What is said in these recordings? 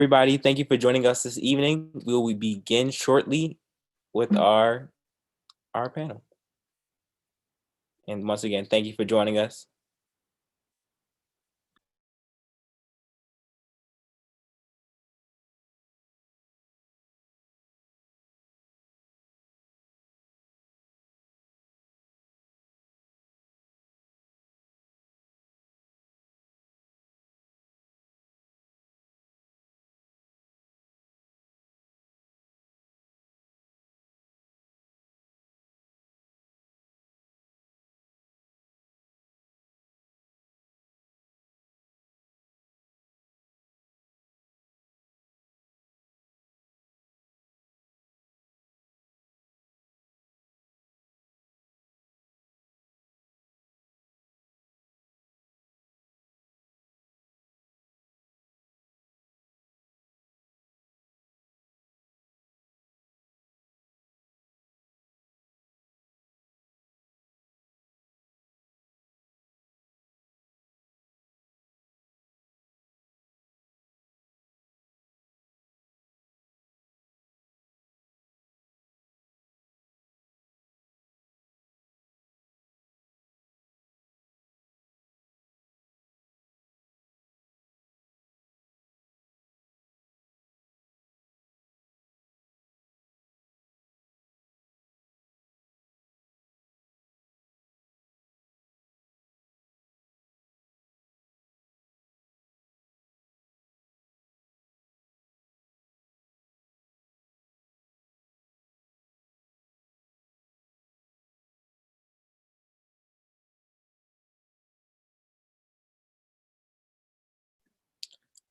Everybody, thank you for joining us this evening. We will begin shortly with our panel. And once again, thank you for joining us.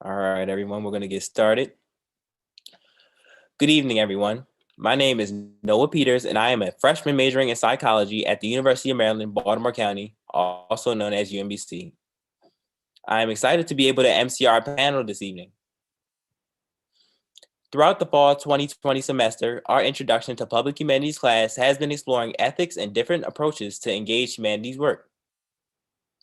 All right, everyone, we're going to get started. Good evening, everyone. My name is Noah Peters, and I am a freshman majoring in psychology at the University of Maryland, Baltimore County, also known as UMBC. I am excited to be able to MC our panel this evening. Throughout the fall 2020 semester, our introduction to public humanities class has been exploring ethics and different approaches to engage humanities work.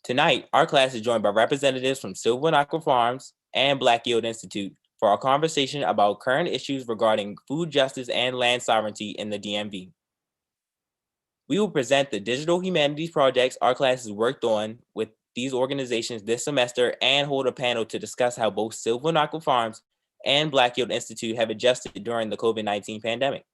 Tonight, our class is joined by representatives from Sylvan Aqua Farms and Black Yield Institute for our conversation about current issues regarding food justice and land sovereignty in the DMV. We will present the digital humanities projects our class has worked on with these organizations this semester and hold a panel to discuss how both Sylvan Aqua Farms and Black Yield Institute have adjusted during the COVID-19 pandemic.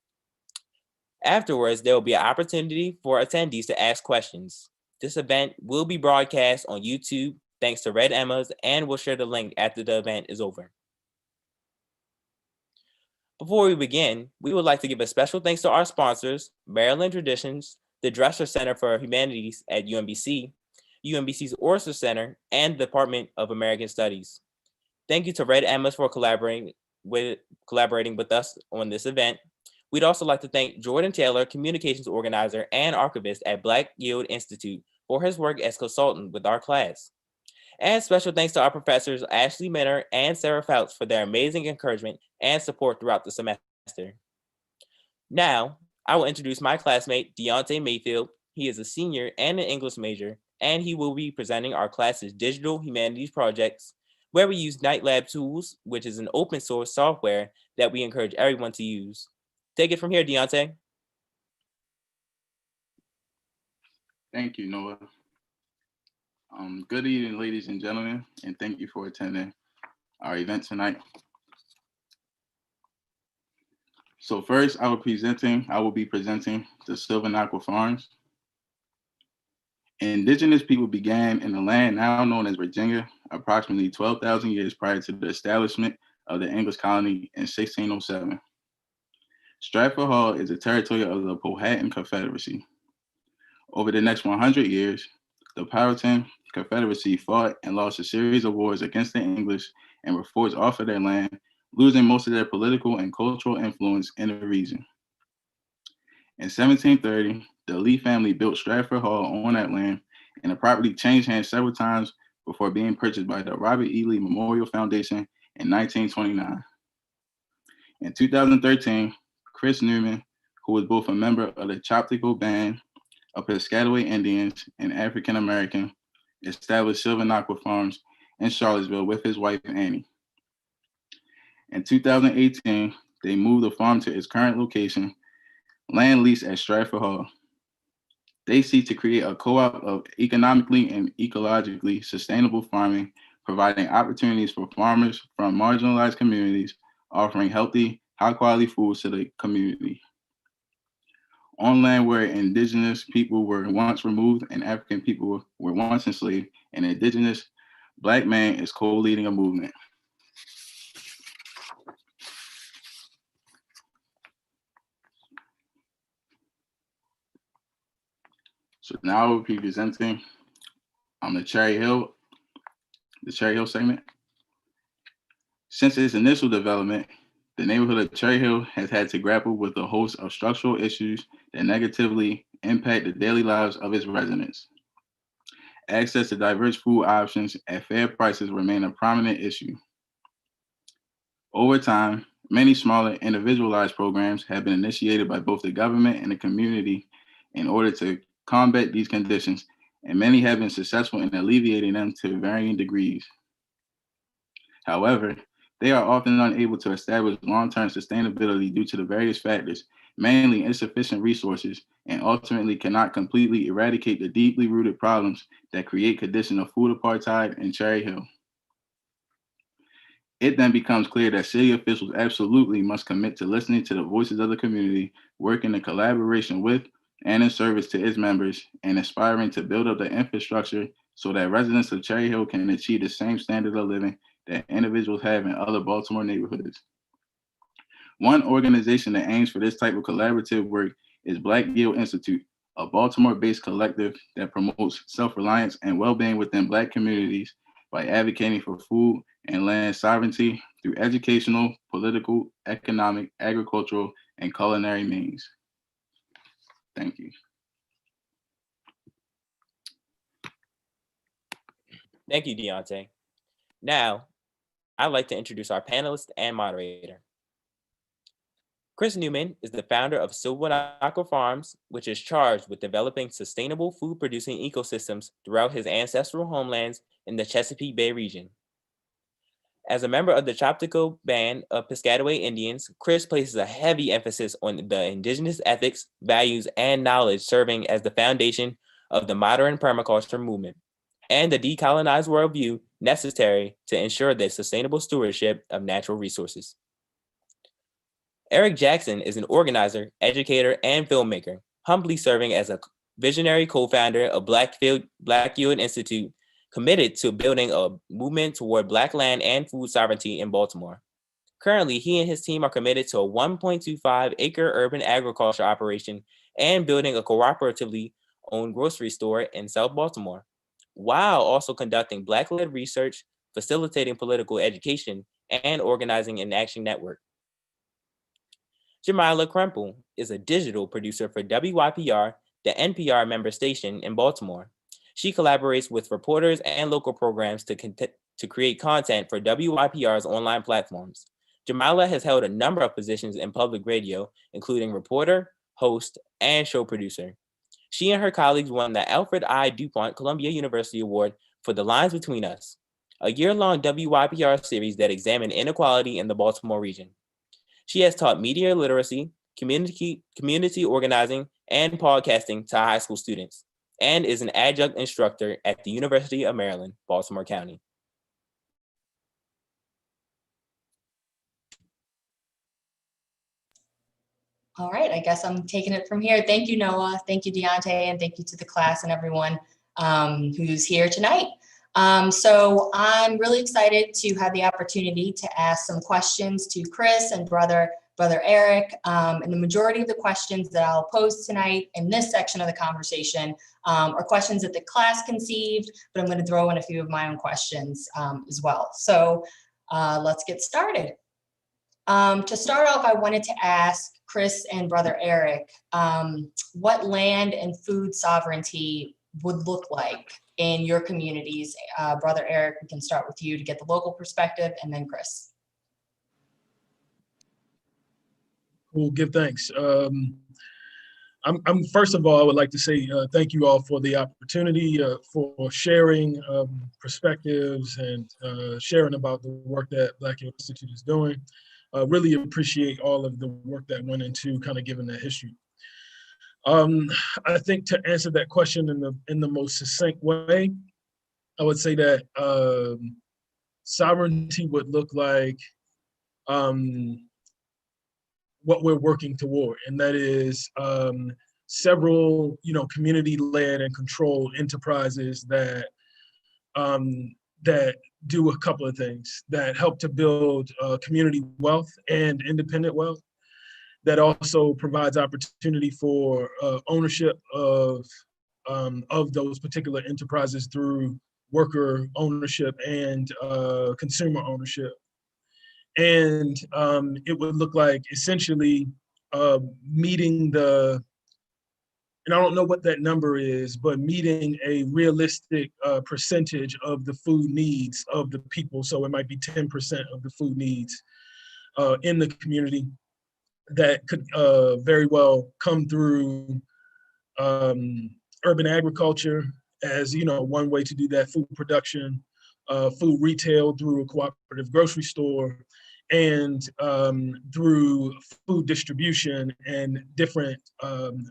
Afterwards, there will be an opportunity for attendees to ask questions. This event will be broadcast on YouTube thanks to Red Emma's, and we'll share the link after the event is over. Before we begin, we would like to give a special thanks to our sponsors, Maryland Traditions, the Dresser Center for Humanities at UMBC, UMBC's Orser Center, and the Department of American Studies. Thank you to Red Emma's for collaborating with us on this event. We'd also like to thank Jordan Taylor, communications organizer and archivist at Black Yield Institute, for his work as consultant with our class. And special thanks to our professors, Ashley Minner and Sarah Fouts, for their amazing encouragement and support throughout the semester. Now, I will introduce my classmate, Deontay Mayfield. He is a senior and an English major, and he will be presenting our class's digital humanities projects, where we use Night Lab Tools, which is an open source software that we encourage everyone to use. Take it from here, Deontay. Thank you, Noah. Good evening, ladies and gentlemen, and thank you for attending our event tonight. So first, I will be presenting the Sylvan Aqua Farms. Indigenous people began in the land now known as Virginia approximately 12,000 years prior to the establishment of the English colony in 1607. Stratford Hall is a territory of the Powhatan Confederacy. Over the next 100 years, the Powhatan Confederacy fought and lost a series of wars against the English and were forced off of their land, losing most of their political and cultural influence in the region. In 1730, the Lee family built Stratford Hall on that land, and the property changed hands several times before being purchased by the Robert E. Lee Memorial Foundation in 1929. In 2013, Chris Newman, who was both a member of the Choptico Band of Piscataway Indians and African American, established Sylvan Aqua Farms in Charlottesville with his wife, Annie. In 2018, they moved the farm to its current location, land lease at Stratford Hall. They seek to create a co-op of economically and ecologically sustainable farming, providing opportunities for farmers from marginalized communities, offering healthy, high-quality foods to the community. On land where indigenous people were once removed and African people were once enslaved, an indigenous Black man is co-leading a movement. So now we'll be presenting the Cherry Hill segment. Since its initial development, the neighborhood of Cherry Hill has had to grapple with a host of structural issues that negatively impact the daily lives of its residents. Access to diverse food options at fair prices remain a prominent issue. Over time, many smaller individualized programs have been initiated by both the government and the community in order to combat these conditions, and many have been successful in alleviating them to varying degrees. However, they are often unable to establish long-term sustainability due to the various factors, mainly insufficient resources, and ultimately cannot completely eradicate the deeply rooted problems that create conditions of food apartheid in Cherry Hill. It then becomes clear that city officials absolutely must commit to listening to the voices of the community, working in collaboration with and in service to its members, and aspiring to build up the infrastructure so that residents of Cherry Hill can achieve the same standard of living that individuals have in other Baltimore neighborhoods. One organization that aims for this type of collaborative work is Black Yield Institute, a Baltimore-based collective that promotes self-reliance and well-being within Black communities by advocating for food and land sovereignty through educational, political, economic, agricultural, and culinary means. Thank you. Thank you, Deontay. Now, I'd like to introduce our panelist and moderator. Chris Newman is the founder of Sylvan Aqua Farms, which is charged with developing sustainable food-producing ecosystems throughout his ancestral homelands in the Chesapeake Bay region. As a member of the Choptico Band of Piscataway Indians, Chris places a heavy emphasis on the indigenous ethics, values, and knowledge serving as the foundation of the modern permaculture movement and the decolonized worldview necessary to ensure the sustainable stewardship of natural resources. Eric Jackson is an organizer, educator, and filmmaker, humbly serving as a visionary co-founder of Black Yield Institute, committed to building a movement toward Black land and food sovereignty in Baltimore. Currently, he and his team are committed to a 1.25-acre urban agriculture operation and building a cooperatively owned grocery store in South Baltimore, while also conducting Black-led research, facilitating political education, and organizing an action network. Jamila Krempel is a digital producer for WYPR, the NPR member station in Baltimore. She collaborates with reporters and local programs to create content for WYPR's online platforms. Jamila has held a number of positions in public radio, including reporter, host, and show producer. She and her colleagues won the Alfred I. DuPont Columbia University Award for The Lines Between Us, a year-long WYPR series that examined inequality in the Baltimore region. She has taught media literacy, community organizing, and podcasting to high school students, and is an adjunct instructor at the University of Maryland, Baltimore County. All right, I guess I'm taking it from here. Thank you, Noah. Thank you, Deontay, and thank you to the class and everyone who's here tonight. So I'm really excited to have the opportunity to ask some questions to Chris and brother Eric. And the majority of the questions that I'll pose tonight in this section of the conversation are questions that the class conceived, but I'm going to throw in a few of my own questions as well. So let's get started. To start off, I wanted to ask Chris and brother Eric, what land and food sovereignty would look like in your communities. Brother Eric, we can start with you to get the local perspective, and then Chris. We'll give thanks. First of all, I would like to say thank you all for the opportunity for sharing perspectives and sharing about the work that Black Youth Institute is doing. Really appreciate all of the work that went into kind of giving that history. I think to answer that question in the most succinct way, I would say that sovereignty would look like what we're working toward, and that is several, community-led and controlled enterprises that that do a couple of things that help to build community wealth and independent wealth. That also provides opportunity for ownership of those particular enterprises through worker ownership and consumer ownership. And it would look like essentially meeting and I don't know what that number is, but meeting a realistic percentage of the food needs of the people. So it might be 10% of the food needs in the community that could very well come through urban agriculture as, one way to do that, food production, food retail through a cooperative grocery store, and through food distribution and different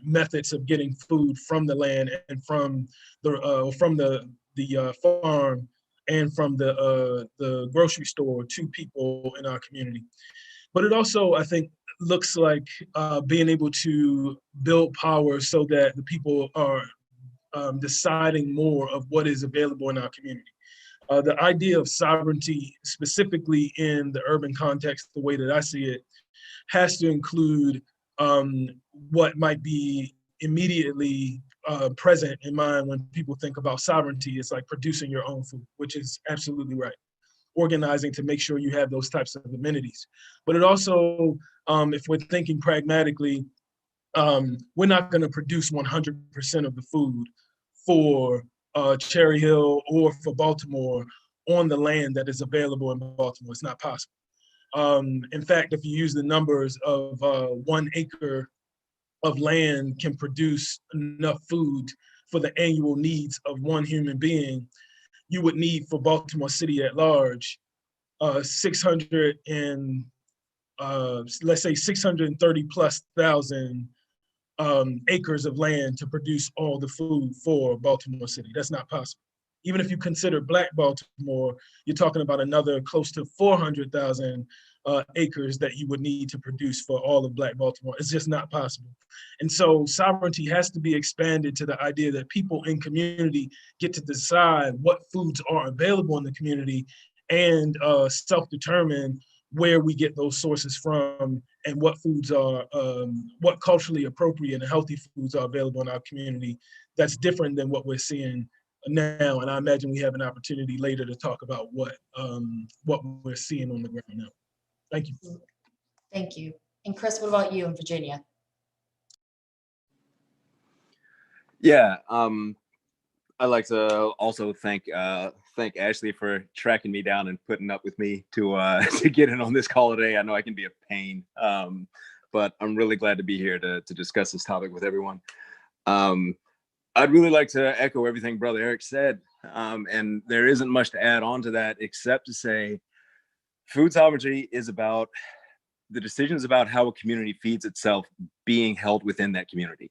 methods of getting food from the land and from the farm and from the grocery store to people in our community. But it also, I think, looks like being able to build power so that the people are deciding more of what is available in our community. The idea of sovereignty, specifically in the urban context, the way that I see it, has to include what might be immediately present in mind when people think about sovereignty. It's like producing your own food, which is absolutely right. Organizing to make sure you have those types of amenities. But it also, if we're thinking pragmatically, we're not going to produce 100% of the food for Cherry Hill or for Baltimore on the land that is available in Baltimore. It's not possible. In fact, if you use the numbers of 1 acre of land can produce enough food for the annual needs of one human being, you would need for Baltimore City at large 600 and let's say 630 plus thousand acres of land to produce all the food for Baltimore City. That's not possible. Even if you consider Black Baltimore, you're talking about another close to 400,000 acres that you would need to produce for all of Black Baltimore. It's just not possible. And so sovereignty has to be expanded to the idea that people in community get to decide what foods are available in the community and self-determine where we get those sources from and what foods are, what culturally appropriate and healthy foods are available in our community. That's different than what we're seeing now. And I imagine we have an opportunity later to talk about what we're seeing on the ground now. Thank you. Thank you. And Chris, what about you in Virginia? Yeah, I'd like to also thank Ashley for tracking me down and putting up with me to get in on this call today. I know I can be a pain, but I'm really glad to be here to discuss this topic with everyone. I'd really like to echo everything Brother Eric said, and there isn't much to add on to that except to say food sovereignty is about the decisions about how a community feeds itself being held within that community.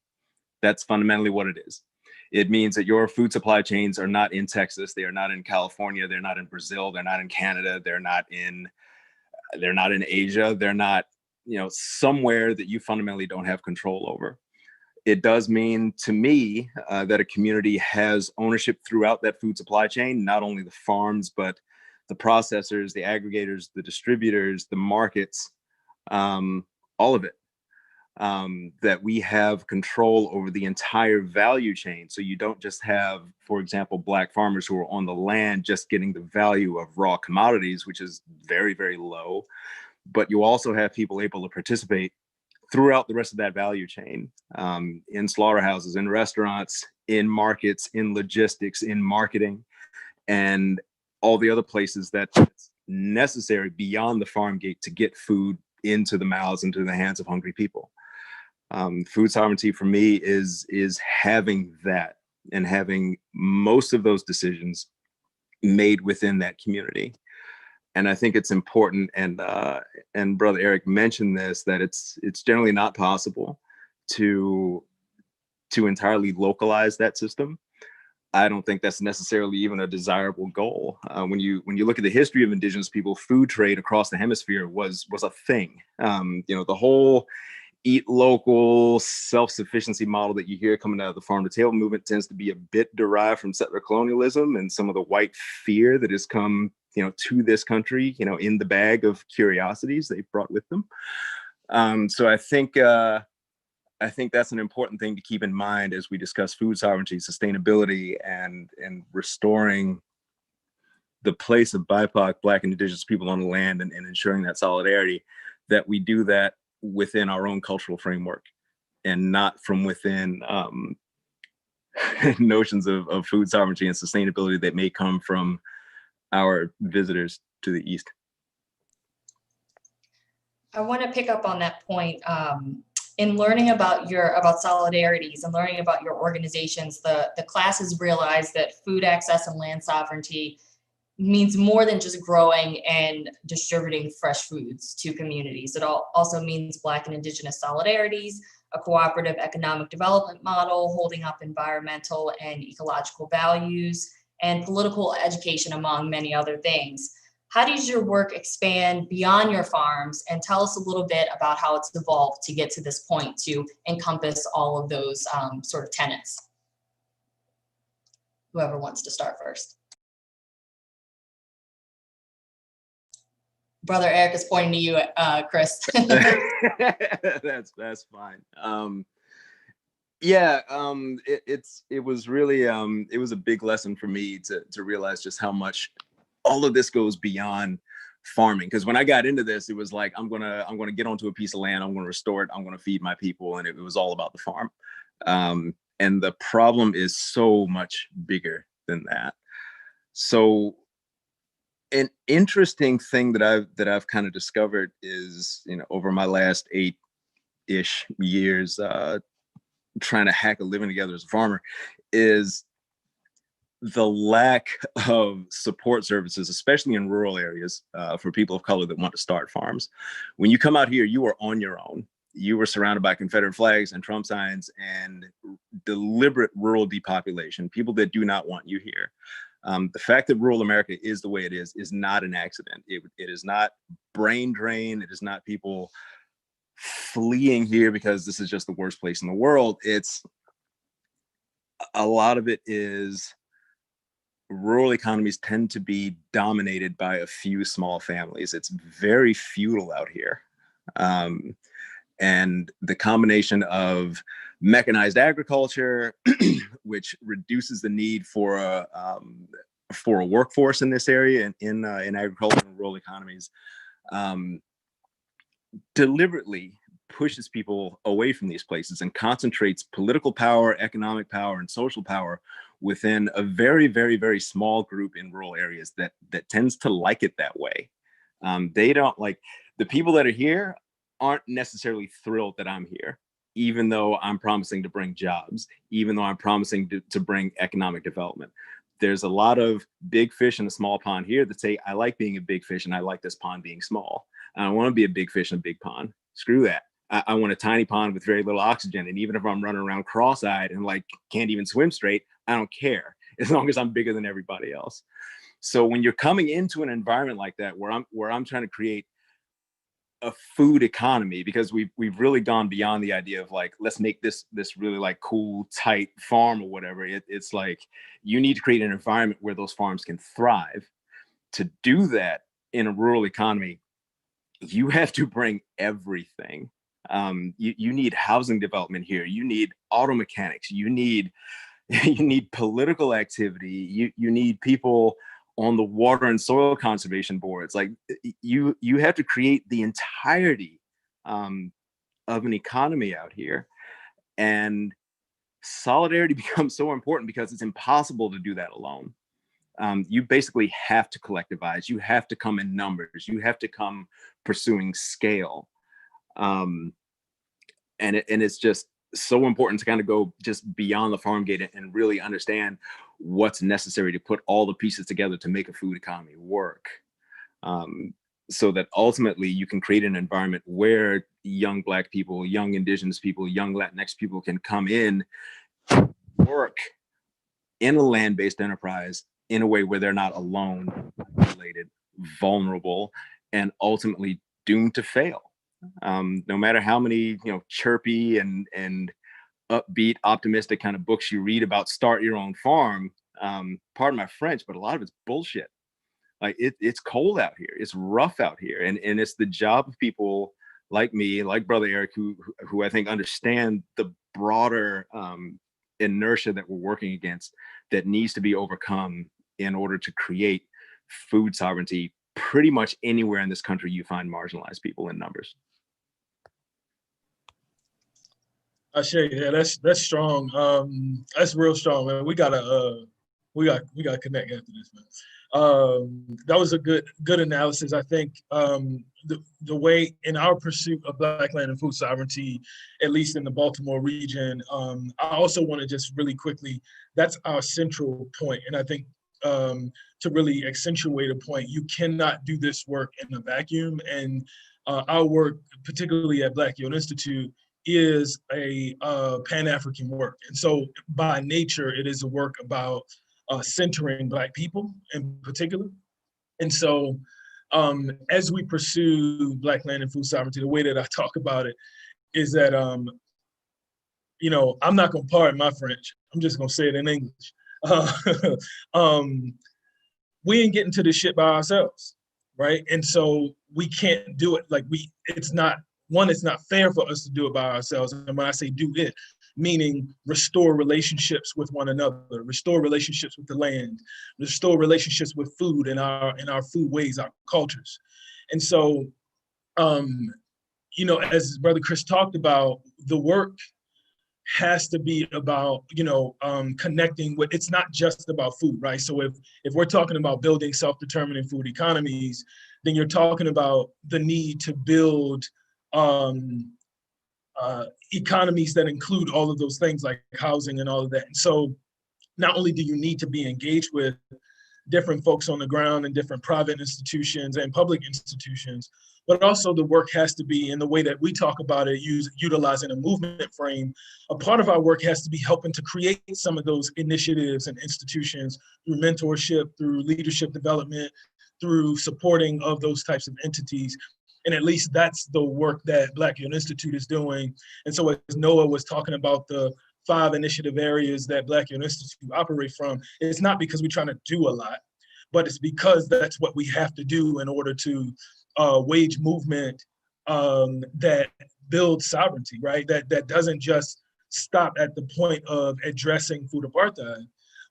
That's fundamentally what it is. It means that your food supply chains are not in Texas, they are not in California, they're not in Brazil, they're not in Canada, they're not in Asia, they're not, somewhere that you fundamentally don't have control over. It does mean to me that a community has ownership throughout that food supply chain, not only the farms, but the processors, the aggregators, the distributors, the markets, all of it. That we have control over the entire value chain. So you don't just have, for example, Black farmers who are on the land just getting the value of raw commodities, which is very, very low, but you also have people able to participate throughout the rest of that value chain, in slaughterhouses, in restaurants, in markets, in logistics, in marketing, and all the other places that's necessary beyond the farm gate to get food into the mouths, into the hands of hungry people. Food sovereignty for me is having that and having most of those decisions made within that community. And I think it's important, and Brother Eric mentioned this, that it's generally not possible to entirely localize that system. I don't think that's necessarily even a desirable goal. When you look at the history of indigenous people, food trade across the hemisphere was a thing. The whole eat local, self-sufficiency model that you hear coming out of the farm to table movement tends to be a bit derived from settler colonialism and some of the white fear that has come, to this country, in the bag of curiosities they've brought with them. So I think that's an important thing to keep in mind as we discuss food sovereignty, sustainability, and restoring the place of BIPOC, Black and Indigenous people on the land, and ensuring that solidarity, that we do that within our own cultural framework and not from within notions of food sovereignty and sustainability that may come from our visitors to the East. I want to pick up on that point. In learning about solidarities and learning about your organizations, the classes realized that food access and land sovereignty means more than just growing and distributing fresh foods to communities. It also means Black and Indigenous solidarities, a cooperative economic development model, holding up environmental and ecological values, and political education, among many other things. How does your work expand beyond your farms? And tell us a little bit about how it's evolved to get to this point to encompass all of those sort of tenets. Whoever wants to start first. Brother Eric is pointing to you, Chris. That's fine. It was really it was a big lesson for me to realize just how much all of this goes beyond farming. Because when I got into this, it was like, I'm gonna get onto a piece of land, I'm gonna restore it, I'm gonna feed my people, and it was all about the farm. And the problem is so much bigger than that. So an interesting thing that I've kind of discovered is, over my last 8-ish years trying to hack a living together as a farmer, is the lack of support services, especially in rural areas, for people of color that want to start farms. When you come out here, you are on your own. You were surrounded by Confederate flags and Trump signs and deliberate rural depopulation, people that do not want you here. The fact that rural America is the way it is not an accident. It is not brain drain. It is not people fleeing here because this is just the worst place in the world. It's a lot of it is rural economies tend to be dominated by a few small families. It's very feudal out here. And the combination of mechanized agriculture, which reduces the need for a workforce in this area and in agriculture and rural economies, deliberately pushes people away from these places and concentrates political power, economic power, and social power within a very, very, very small group in rural areas that tends to like it that way. They don't like the people that are here aren't necessarily thrilled that I'm here, even though I'm promising to bring jobs, even though I'm promising to bring economic development. There's a lot of big fish in a small pond here that say, I like being a big fish and I like this pond being small. I don't want to be a big fish in a big pond. Screw that. I want a tiny pond with very little oxygen. And even if I'm running around cross-eyed and like can't even swim straight, I don't care, as long as I'm bigger than everybody else. So when you're coming into an environment like that, where I'm trying to create a food economy, because we've really gone beyond the idea of like, let's make this really like cool, tight farm or whatever. It's like, you need to create an environment where those farms can thrive. To do that in a rural economy, you have to bring everything. You need housing development here. You need auto mechanics. You need political activity. You need people on the water and soil conservation boards. Like you have to create the entirety of an economy out here. And solidarity becomes so important because it's impossible to do that alone. You basically have to collectivize. You have to come in numbers. You have to come pursuing scale. And And it's just so important to kind of go just beyond the farm gate and really understand what's necessary to put all the pieces together to make a food economy work. So that ultimately you can create an environment where young Black people, young Indigenous people, young Latinx people can come in, work in a land-based enterprise in a way where they're not alone, isolated, vulnerable, and ultimately doomed to fail. No matter how many chirpy and upbeat, optimistic kind of books you read about start your own farm, pardon my French, but a lot of it's bullshit. Like it's cold out here, it's rough out here, and it's the job of people like me, like Brother Eric, who I think understand the broader inertia that we're working against that needs to be overcome in order to create food sovereignty pretty much anywhere in this country you find marginalized people in numbers. I share you. Yeah, that's strong. That's real strong, man. We gotta connect after this, man. That was a good analysis. I think the way in our pursuit of Black land and food sovereignty, at least in the Baltimore region, I also want to just really quickly, that's our central point. And I think to really accentuate a point, you cannot do this work in a vacuum. And our work, particularly at Black Youth Institute, is a Pan-African work. And so by nature, it is a work about centering Black people in particular. And so as we pursue Black land and food sovereignty, the way that I talk about it is that, I'm not gonna pardon my French, I'm just gonna say it in English. We ain't getting to this shit by ourselves, right? And so we can't do it it's not fair for us to do it by ourselves. And when I say do it, meaning restore relationships with one another, restore relationships with the land, restore relationships with food and our food ways, our cultures. And so, as Brother Chris talked about, the work has to be about, connecting with, it's not just about food, right? So if we're talking about building self-determining food economies, then you're talking about the need to build economies that include all of those things like housing and all of that. And so not only do you need to be engaged with different folks on the ground and different private institutions and public institutions, but also the work has to be, in the way that we talk about it, utilizing a movement frame. A part of our work has to be helping to create some of those initiatives and institutions through mentorship, through leadership development, through supporting of those types of entities. And at least that's the work that Black Youth Institute is doing. And so as Noah was talking about the 5 initiative areas that Black Youth Institute operate from, it's not because we're trying to do a lot, but it's because that's what we have to do in order to wage movement that builds sovereignty, right? That doesn't just stop at the point of addressing food apartheid,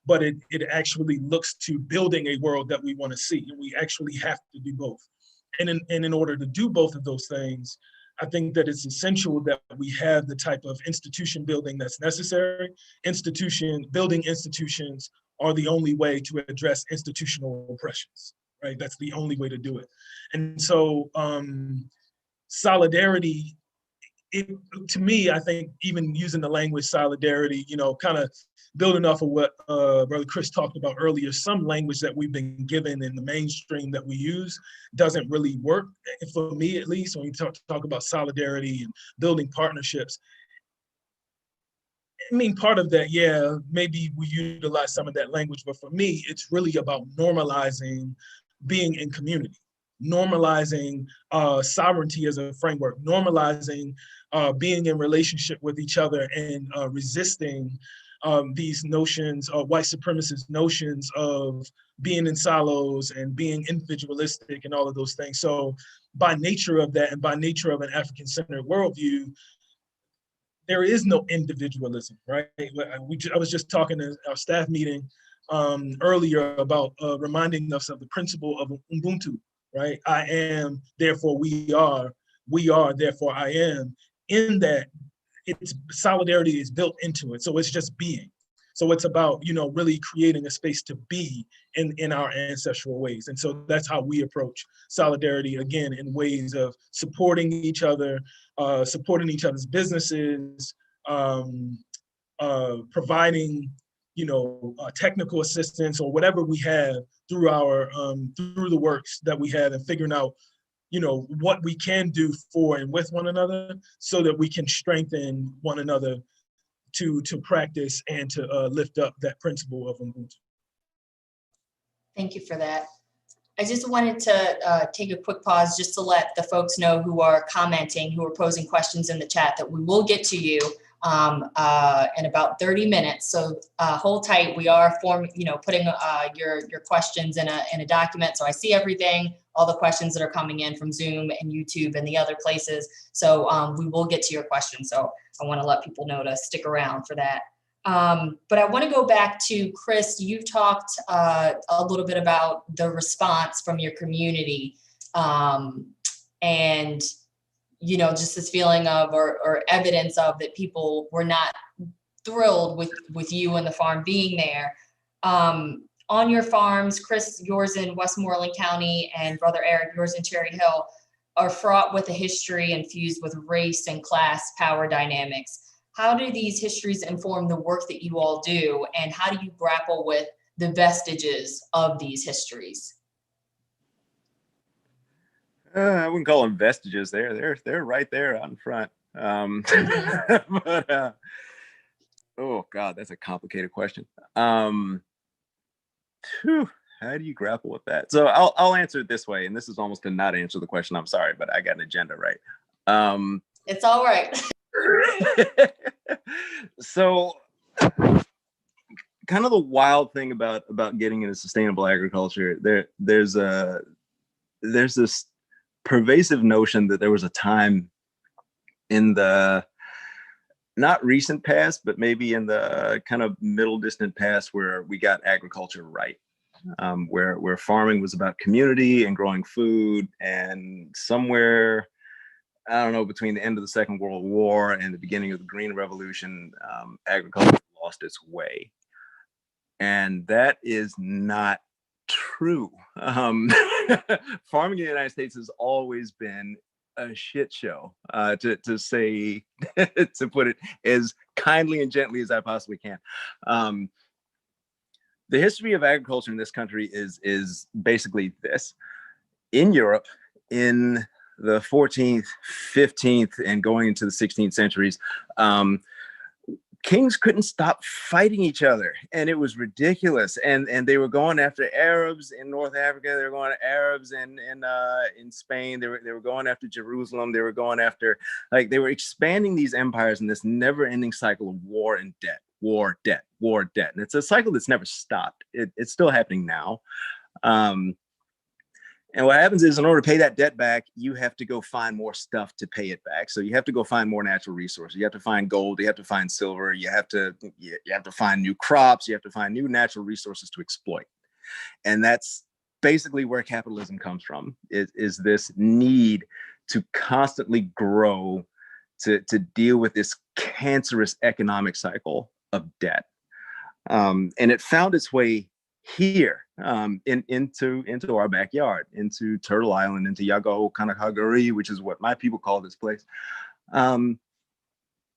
but it actually looks to building a world that we want to see. And we actually have to do both. And in order to do both of those things, I think that it's essential that we have the type of institution building that's necessary. Building institutions are the only way to address institutional oppressions, right? That's the only way to do it. And so solidarity, to me, I think even using the language solidarity, kind of building off of what Brother Chris talked about earlier, some language that we've been given in the mainstream that we use doesn't really work, for me at least, when we talk about solidarity and building partnerships. I mean, part of that, yeah, maybe we utilize some of that language, but for me, it's really about normalizing being in community, normalizing sovereignty as a framework, normalizing being in relationship with each other and resisting these notions, white supremacist notions of being in silos and being individualistic and all of those things. So by nature of that and by nature of an African-centered worldview, there is no individualism, right? I was just talking to our staff meeting earlier about reminding us of the principle of Ubuntu, right? I am, therefore we are, therefore I am. In that, it's solidarity is built into it. So it's just being. So it's about, you know, really creating a space to be in our ancestral ways. And so that's how we approach solidarity, again, in ways of supporting each other, supporting each other's businesses, providing, you know, technical assistance or whatever we have through our through the works that we have, and figuring out, you know, what we can do for and with one another so that we can strengthen one another to practice and to lift up that principle of Ubuntu. Thank you for that. I just wanted to take a quick pause just to let the folks know who are commenting, who are posing questions in the chat, that we will get to you in about 30 minutes. So hold tight. We are putting your questions in a document. So I see everything, all the questions that are coming in from Zoom and YouTube and the other places. So we will get to your questions. So I want to let people know to stick around for that. But I want to go back to Chris. You've talked a little bit about the response from your community, and you know, just this feeling of or evidence of that people were not thrilled with you and the farm being there. On your farms, Chris, yours in Westmoreland County, and Brother Eric, yours in Cherry Hill, are fraught with a history infused with race and class power dynamics. How do these histories inform the work that you all do, and how do you grapple with the vestiges of these histories? I wouldn't call them vestiges. They're right there out in front. But oh God, that's a complicated question. How do you grapple with that? So I'll answer it this way, and this is almost to not answer the question. I'm sorry, but I got an agenda right. It's all right. So kind of the wild thing about getting into sustainable agriculture, there's this pervasive notion that there was a time in the not recent past, but maybe in the kind of middle distant past, where we got agriculture right, where farming was about community and growing food, and somewhere, I don't know, between the end of the Second World War and the beginning of the Green Revolution, agriculture lost its way. And that is not true. Farming in the United States has always been a shit show, to say, to put it as kindly and gently as I possibly can. The history of agriculture in this country is basically this. In Europe, in the 14th, 15th, and going into the 16th centuries, kings couldn't stop fighting each other, and it was ridiculous. And they were going after Arabs in North Africa. They were going after Arabs in Spain. They were going after Jerusalem. They were going after, like, they were expanding these empires in this never-ending cycle of war and debt, war, debt, war, debt. And it's a cycle that's never stopped. It's still happening now. And what happens is, in order to pay that debt back, you have to go find more stuff to pay it back. So you have to go find more natural resources. You have to find gold. You have to find silver. You have to find new crops. You have to find new natural resources to exploit. And that's basically where capitalism comes from, is this need to constantly grow, to deal with this cancerous economic cycle of debt. And it found its way here, into our backyard, into Turtle Island, into Yago Kanakagari, which is what my people call this place.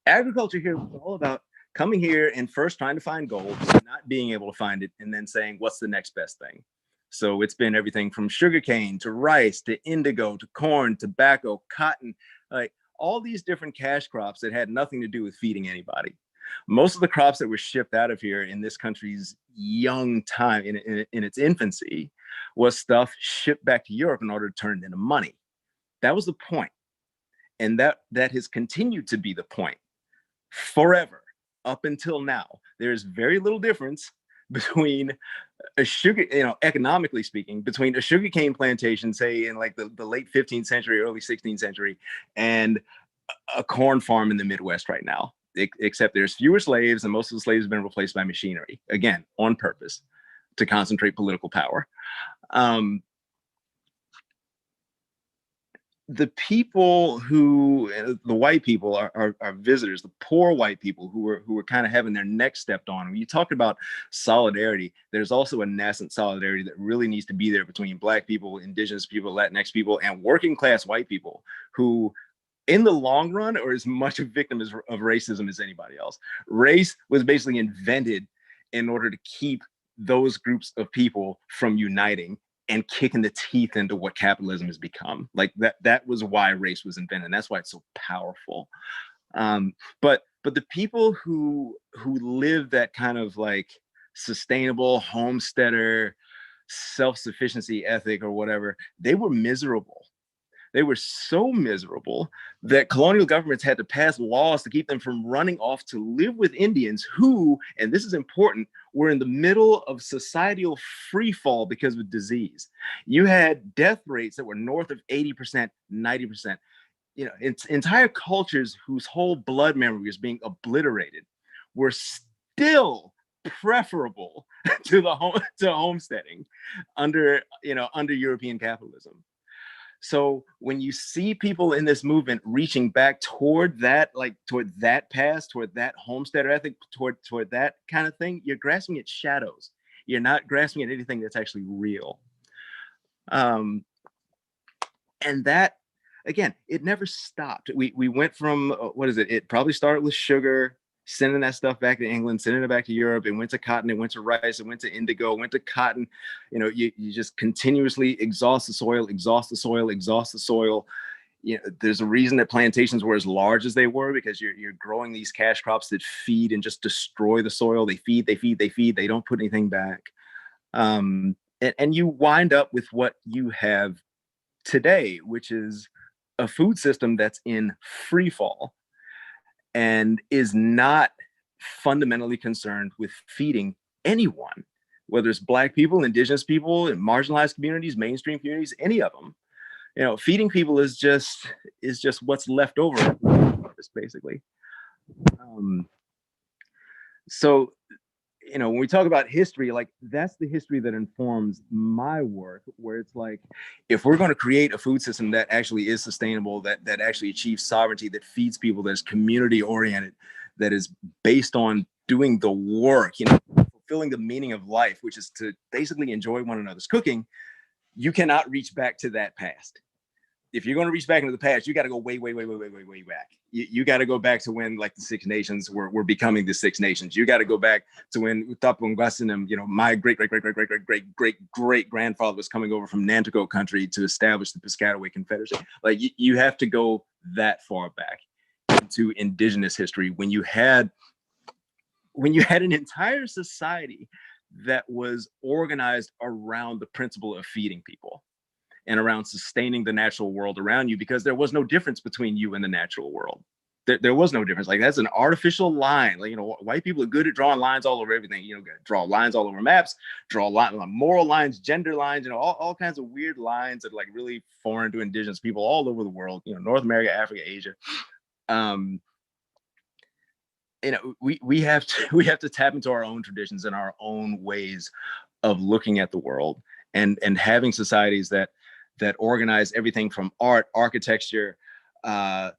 Agriculture here was all about coming here and first trying to find gold, not being able to find it, and then saying, what's the next best thing? So it's been everything from sugarcane to rice to indigo to corn, tobacco, cotton, like all these different cash crops that had nothing to do with feeding anybody. Most of the crops that were shipped out of here in this country's young time, in its infancy, was stuff shipped back to Europe in order to turn it into money. That was the point. And that has continued to be the point forever, up until now. There's very little difference between a sugar, economically speaking, between a sugarcane plantation, say in like the late 15th century, early 16th century, and a corn farm in the Midwest right now. Except there's fewer slaves, and most of the slaves have been replaced by machinery, again, on purpose, to concentrate political power. the people who, the white people are visitors, the poor white people who are kind of having their neck stepped on. When you talk about solidarity, there's also a nascent solidarity that really needs to be there between Black people, Indigenous people, Latinx people, and working class white people who, in the long run, are as much a victim of racism as anybody else. Race was basically invented in order to keep those groups of people from uniting and kicking the teeth into what capitalism has become. Like that was why race was invented. And that's why it's so powerful. But the people who live that kind of like sustainable homesteader self-sufficiency ethic or whatever, they were miserable. They were so miserable that colonial governments had to pass laws to keep them from running off to live with Indians who, and this is important, were in the middle of societal free fall because of disease. You had death rates that were north of 80%, 90%. You know, entire cultures whose whole blood memory was being obliterated were still preferable to homesteading under European capitalism. So when you see people in this movement reaching back toward that past, toward that homesteader ethic, toward that kind of thing, you're grasping at shadows. You're not grasping at anything that's actually real. And that, again, it never stopped. We went from, what is it? It probably started with sugar, sending that stuff back to England, sending it back to Europe. It went to cotton, it went to rice, it went to indigo, it went to cotton. You know, you just continuously exhaust the soil. You know, there's a reason that plantations were as large as they were, because you're growing these cash crops that feed and just destroy the soil. They feed, they don't put anything back. And you wind up with what you have today, which is a food system that's in free fall and is not fundamentally concerned with feeding anyone, whether it's Black people, Indigenous people, marginalized communities, mainstream communities, any of them. You know, feeding people is just what's left over, basically. So, you know, when we talk about history, like that's the history that informs my work, where it's like, if we're going to create a food system that actually is sustainable, that actually achieves sovereignty, that feeds people, that's community oriented, that is based on doing the work, you know, fulfilling the meaning of life, which is to basically enjoy one another's cooking, you cannot reach back to that past. If you're going to reach back into the past, you got to go way back. You got to go back to when, like, the Six Nations were becoming the Six Nations. You got to go back to when Utapungwasinam, you know, my great grandfather was coming over from Nanticoke country to establish the Piscataway Confederacy. Like, you have to go that far back into Indigenous history when you had an entire society that was organized around the principle of feeding people and around sustaining the natural world around you, because there was no difference between you and the natural world. There was no difference. Like, that's an artificial line. Like, you know, white people are good at drawing lines all over everything. You know, draw lines all over maps, draw moral lines, gender lines, you know, all kinds of weird lines that are like really foreign to Indigenous people all over the world, you know, North America, Africa, Asia. You know, we have to tap into our own traditions and our own ways of looking at the world, and having societies that organize everything from art, architecture,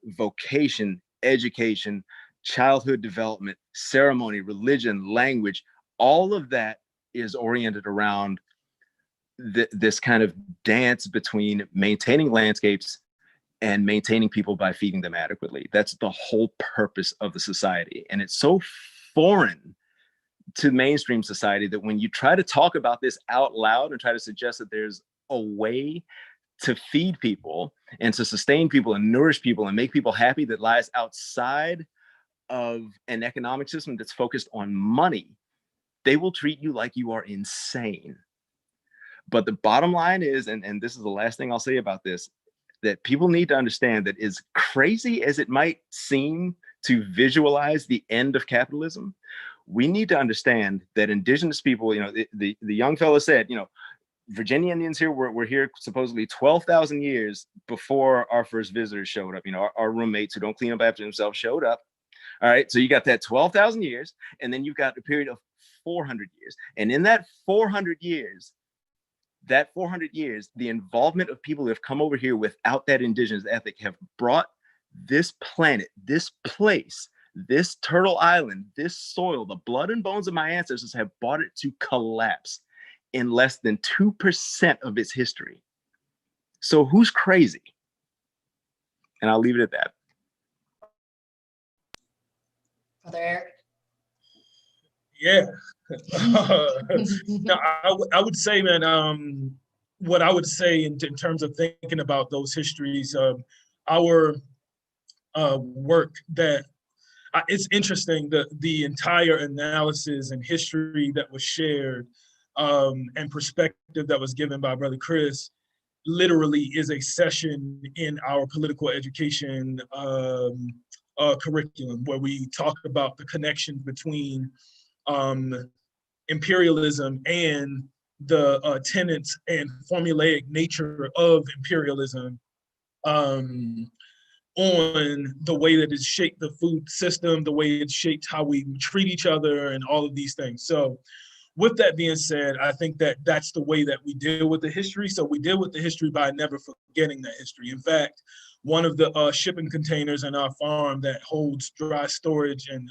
vocation, education, childhood development, ceremony, religion, language. All of that is oriented around this kind of dance between maintaining landscapes and maintaining people by feeding them adequately. That's the whole purpose of the society. And it's so foreign to mainstream society that when you try to talk about this out loud and try to suggest that there's a way to feed people and to sustain people and nourish people and make people happy that lies outside of an economic system that's focused on money, they will treat you like you are insane. But the bottom line is, and this is the last thing I'll say about this, that people need to understand that, as crazy as it might seem to visualize the end of capitalism, we need to understand that Indigenous people, you know, the young fellow said, you know, Virginia Indians here were here supposedly 12,000 years before our first visitors showed up. You know, our roommates who don't clean up after themselves showed up. All right, so you got that 12,000 years, and then you've got a period of 400 years. And in that 400 years, that 400 years, the involvement of people who have come over here without that indigenous ethic have brought this planet, this place, this turtle island, this soil, the blood and bones of my ancestors have brought it to collapse in less than 2% of its history. So who's crazy? And I'll leave it at that. Brother Eric? Yeah. No, I would say, man, what I would say in terms of thinking about those histories, our work that it's interesting that the entire analysis and history that was shared and perspective that was given by Brother Chris literally is a session in our political education curriculum where we talk about the connection between imperialism and the tenets and formulaic nature of imperialism on the way that it's shaped the food system, the way it's shaped how we treat each other, and all of these things. So with that being said, I think that that's the way that we deal with the history. So we deal with the history by never forgetting that history. In fact, one of the shipping containers in our farm that holds dry storage and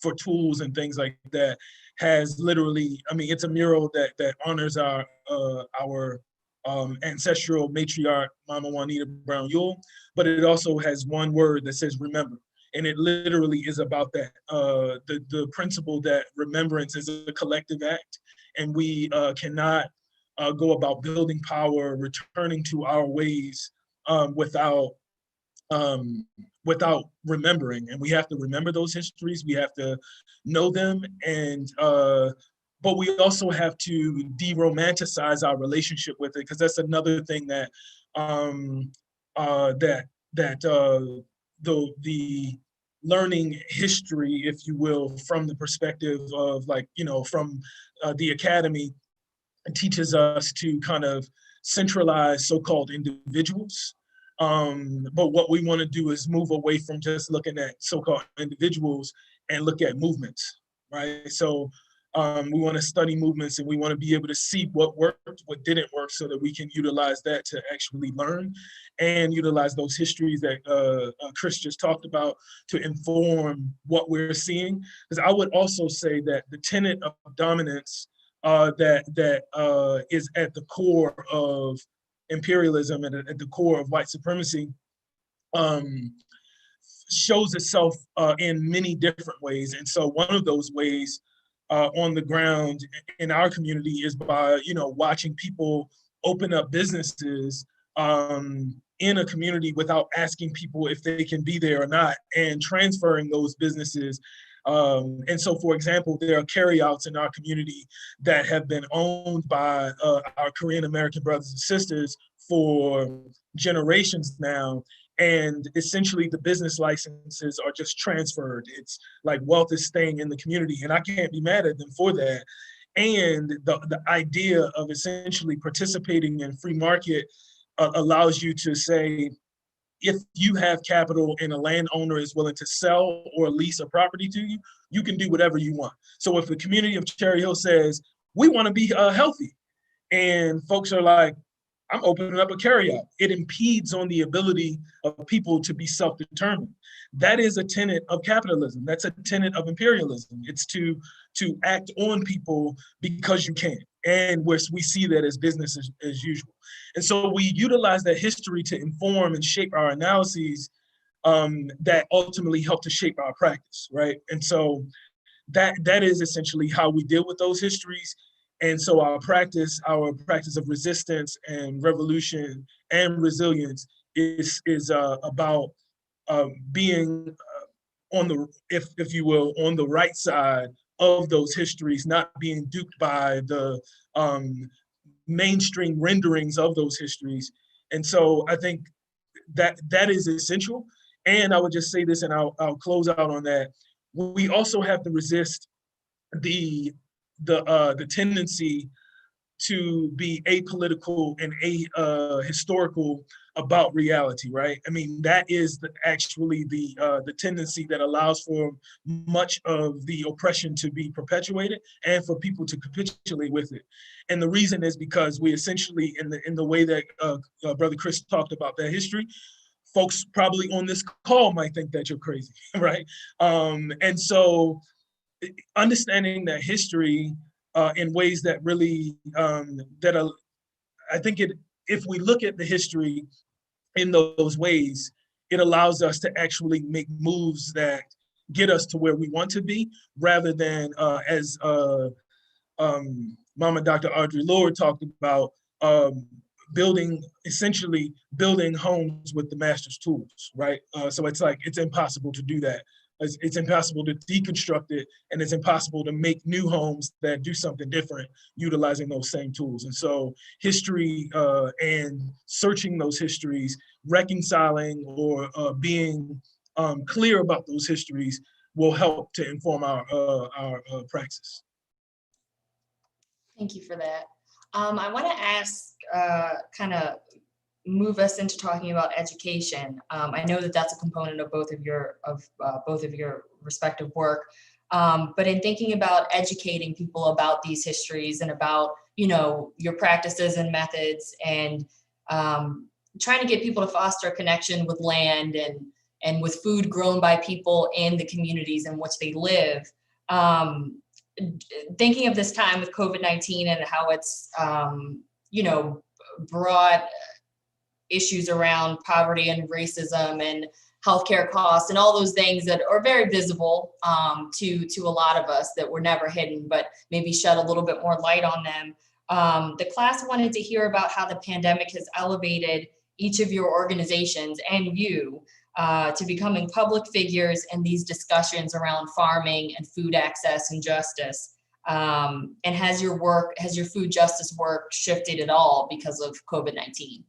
for tools and things like that has literally, I mean, it's a mural that honors our ancestral matriarch, Mama Juanita Brown Yule, but it also has one word that says remember. And it literally is about that, the principle that remembrance is a collective act, and we cannot go about building power, returning to our ways without remembering. And we have to remember those histories. We have to know them, and but we also have to de-romanticize our relationship with it, because that's another thing that the learning history, if you will, from the perspective of, like, you know, from the academy, teaches us to kind of centralize so-called individuals. But what we want to do is move away from just looking at so-called individuals and look at movements, right? So we want to study movements, and we want to be able to see what worked, what didn't work, so that we can utilize that to actually learn and utilize those histories that Chris just talked about to inform what we're seeing. Because I would also say that the tenet of dominance that is at the core of imperialism and at the core of white supremacy shows itself in many different ways. And so one of those ways on the ground in our community is by, you know, watching people open up businesses in a community without asking people if they can be there or not, and transferring those businesses. And so, for example, there are carryouts in our community that have been owned by our Korean American brothers and sisters for generations now. And essentially the business licenses are just transferred. It's like wealth is staying in the community, and I can't be mad at them for that. And the idea of essentially participating in free market allows you to say, if you have capital and a landowner is willing to sell or lease a property to you, you can do whatever you want. So if the community of Cherry Hill says, we want to be healthy, and folks are like, I'm opening up a carryout, it impedes on the ability of people to be self-determined. That is a tenet of capitalism. That's a tenet of imperialism. It's to act on people because you can. And we see that as business as usual. And so we utilize that history to inform and shape our analyses that ultimately help to shape our practice, right? And so that is essentially how we deal with those histories. And so our practice of resistance and revolution and resilience is about being on the, if you will, on the right side of those histories, not being duped by the mainstream renderings of those histories. And so I think that is essential. And I would just say this, and I'll close out on that. We also have to resist the tendency to be apolitical and historical about reality, right? I mean, that is actually the tendency that allows for much of the oppression to be perpetuated and for people to capitulate with it. And the reason is because we essentially, in the way that Brother Chris talked about that history, folks probably on this call might think that you're crazy, right? And so understanding that history in ways that really, I think if we look at the history in those ways, it allows us to actually make moves that get us to where we want to be, rather than as Mama Dr. Audre Lorde talked about, essentially building homes with the master's tools, right? So it's like, it's impossible to do that. It's impossible to deconstruct it, and it's impossible to make new homes that do something different utilizing those same tools. And so history and searching those histories, reconciling or being clear about those histories will help to inform our praxis. Thank you for that. I want to ask, kind of move us into talking about education. I know that that's a component of both of your respective work, but in thinking about educating people about these histories and about, you know, your practices and methods, and trying to get people to foster a connection with land and with food grown by people in the communities in which they live. Thinking of this time with COVID-19 and how it's, you know, brought issues around poverty and racism and healthcare costs and all those things that are very visible to a lot of us, that were never hidden, but maybe shed a little bit more light on them. The class wanted to hear about how the pandemic has elevated each of your organizations and you to becoming public figures in these discussions around farming and food access and justice. And has your food justice work shifted at all because of COVID-19?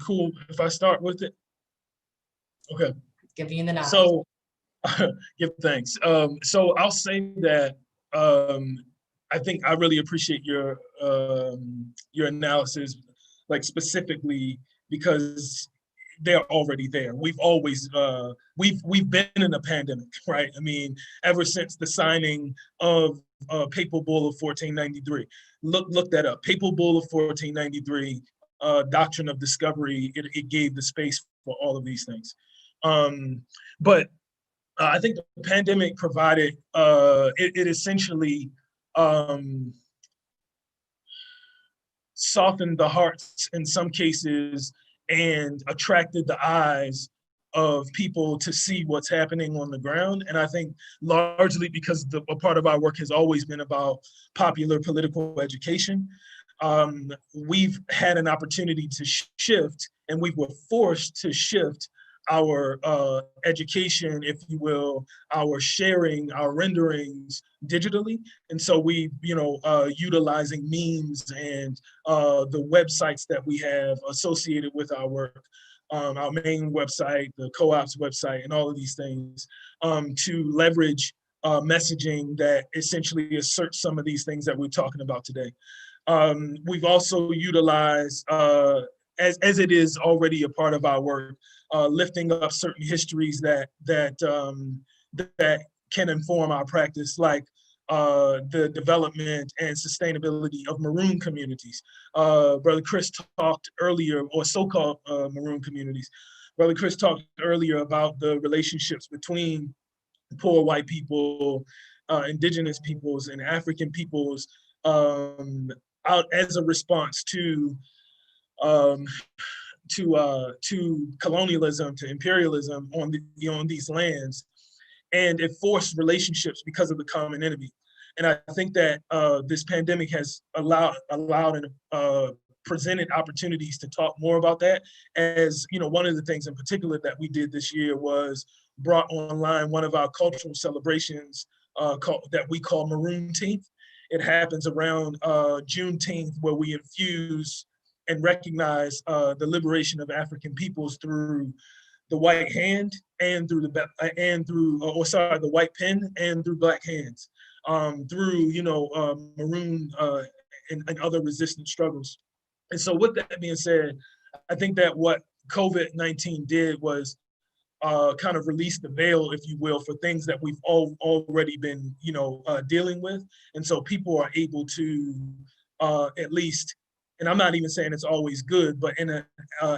Cool, if I start with it? Okay. Giving you the nod. So, give thanks. So I'll say that I think I really appreciate your analysis, like specifically because they're already there. We've always we've been in a pandemic, right? I mean, ever since the signing of Papal Bull of 1493. Look that up. Papal Bull of 1493. Doctrine of discovery, it gave the space for all of these things. But I think the pandemic provided, it essentially softened the hearts in some cases and attracted the eyes of people to see what's happening on the ground. And I think largely because a part of our work has always been about popular political education. We've had an opportunity to shift, and we were forced to shift our education, if you will, our sharing, our renderings digitally. And so we, utilizing memes and the websites that we have associated with our work, our main website, the co-op's website, and all of these things to leverage messaging that essentially asserts some of these things that we're talking about today. We've also utilized, as it is already a part of our work, lifting up certain histories that can inform our practice, like the development and sustainability of maroon communities. Brother Chris talked earlier, or so-called maroon communities. Brother Chris talked earlier about the relationships between poor white people, indigenous peoples, and African peoples out as a response to colonialism, to imperialism on these lands, and it forced relationships because of the common enemy. And I think that this pandemic has allowed and presented opportunities to talk more about that. As one of the things in particular that we did this year was brought online one of our cultural celebrations that we call Maroontenth. It happens around Juneteenth, where we infuse and recognize the liberation of African peoples through the white hand and through the white pen and through Black hands. through, maroon and other resistance struggles. And so with that being said, I think that what COVID-19 did was kind of release the veil, if you will, for things that we've already been, dealing with. And so people are able to at least, and I'm not even saying it's always good, but in an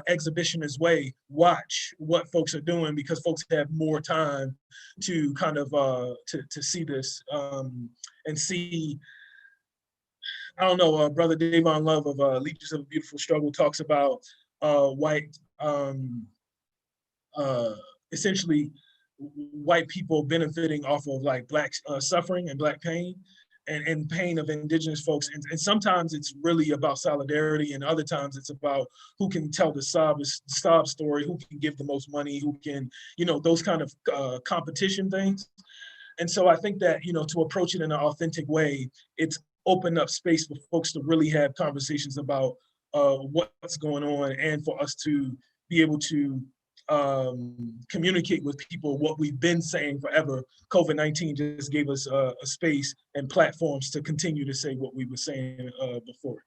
exhibitionist way, watch what folks are doing, because folks have more time to kind of to see this and see. I don't know, Brother Davon Love of Legions of a Beautiful Struggle talks about white, essentially white people benefiting off of like Black suffering and Black pain and pain of Indigenous folks. And sometimes it's really about solidarity, and other times it's about who can tell the sob story, who can give the most money, who can, those kind of competition things. And so I think that, to approach it in an authentic way, it's opened up space for folks to really have conversations about what's going on, and for us to be able to communicate with people what we've been saying forever. COVID-19 just gave us a space and platforms to continue to say what we were saying before.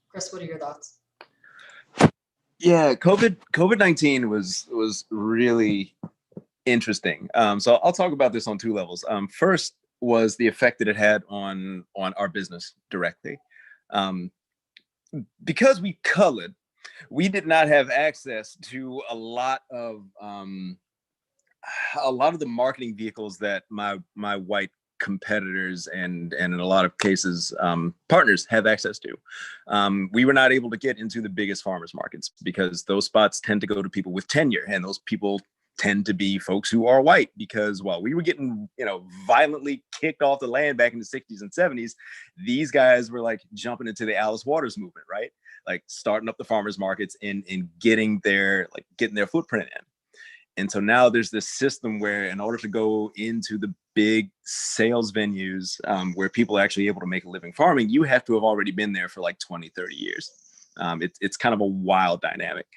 Chris, what are your thoughts? Yeah, COVID-19 was really interesting. So I'll talk about this on two levels. First was the effect that it had on our business directly. Because we colored, we did not have access to a lot of the marketing vehicles that my white competitors and in a lot of cases partners have access to. We were not able to get into the biggest farmers markets because those spots tend to go to people with tenure, and those people tend to be folks who are white, because while we were getting, violently kicked off the land back in the 60s and 70s, these guys were like jumping into the Alice Waters movement, right? Like starting up the farmers markets and getting their footprint in. And so now there's this system where in order to go into the big sales venues where people are actually able to make a living farming, you have to have already been there for like 20, 30 years. It's kind of a wild dynamic.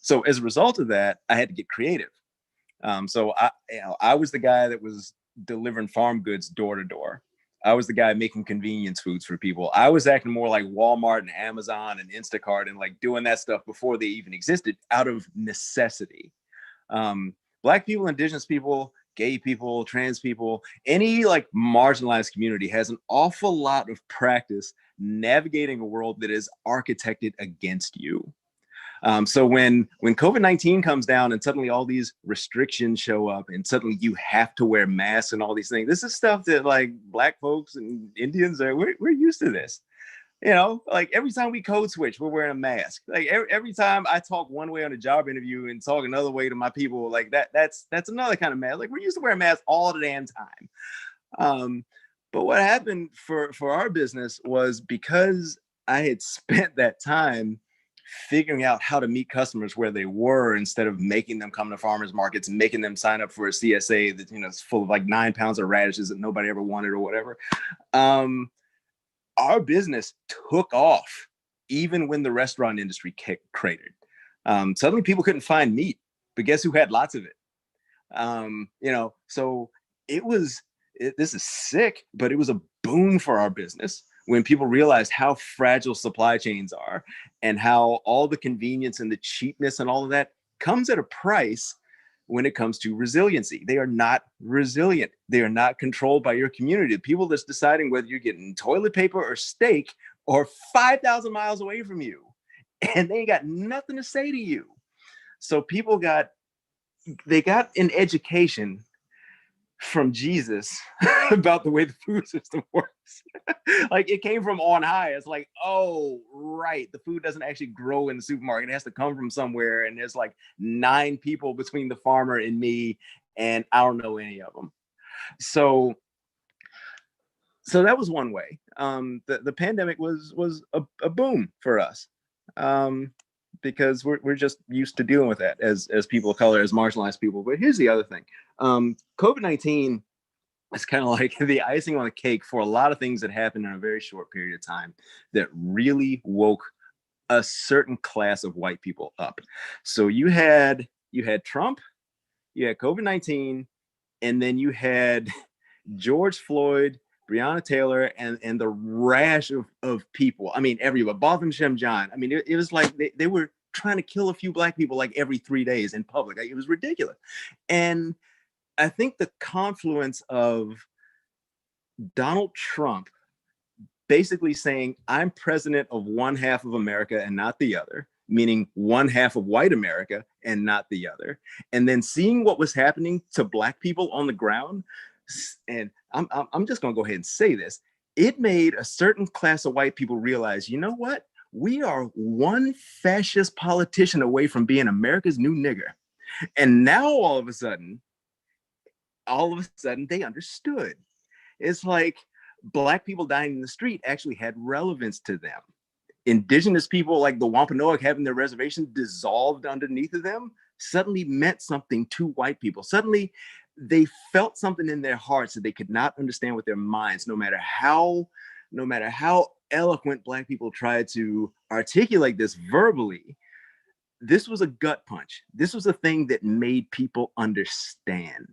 So as a result of that, I had to get creative. So I was the guy that was delivering farm goods door to door. I was the guy making convenience foods for people. I was acting more like Walmart and Amazon and Instacart and like doing that stuff before they even existed, out of necessity. Black people, Indigenous people, gay people, trans people, any like marginalized community has an awful lot of practice navigating a world that is architected against you. So when COVID-19 comes down and suddenly all these restrictions show up and suddenly you have to wear masks and all these things, this is stuff that like Black folks and Indians we're used to this. Like every time we code switch, we're wearing a mask. Like every time I talk one way on a job interview and talk another way to my people, like that's another kind of mask. Like we're used to wearing masks all the damn time. But what happened for our business was, because I had spent that time figuring out how to meet customers where they were, instead of making them come to farmers markets and making them sign up for a CSA that is full of like 9 pounds of radishes that nobody ever wanted or whatever. Our business took off even when the restaurant industry cratered. Suddenly people couldn't find meat, but guess who had lots of it? So this is sick, but it was a boom for our business when people realized how fragile supply chains are and how all the convenience and the cheapness and all of that comes at a price when it comes to resiliency. They are not resilient. They are not controlled by your community. The people that's deciding whether you're getting toilet paper or steak are 5,000 miles away from you, and they ain't got nothing to say to you. So people got an education from Jesus about the way the food system works. Like it came from on high. It's like, oh, right. The food doesn't actually grow in the supermarket. It has to come from somewhere. And there's like 9 people between the farmer and me, and I don't know any of them. So that was one way. The pandemic was a boom for us. Because we're just used to dealing with that as people of color, as marginalized people. But here's the other thing. COVID-19 is kind of like the icing on the cake for a lot of things that happened in a very short period of time that really woke a certain class of white people up. So you had Trump, You had COVID-19, and then you had George Floyd, Breonna Taylor, and the rash of people. I mean, everyone, Botham Shem John. I mean, it was like they were trying to kill a few Black people like every 3 days in public. Like, it was ridiculous. And I think the confluence of Donald Trump basically saying, I'm president of one half of America and not the other, meaning one half of white America and not the other, and then seeing what was happening to Black people on the ground. And I'm just going to go ahead and say this. It made a certain class of white people realize, you know what? We are one fascist politician away from being America's new nigger. And now all of a sudden, they understood. It's like Black people dying in the street actually had relevance to them. Indigenous people, like the Wampanoag, having their reservation dissolved underneath of them suddenly meant something to white people. Suddenly they felt something in their hearts that they could not understand with their minds, no matter how eloquent Black people tried to articulate this verbally. This was a gut punch. This was a thing that made people understand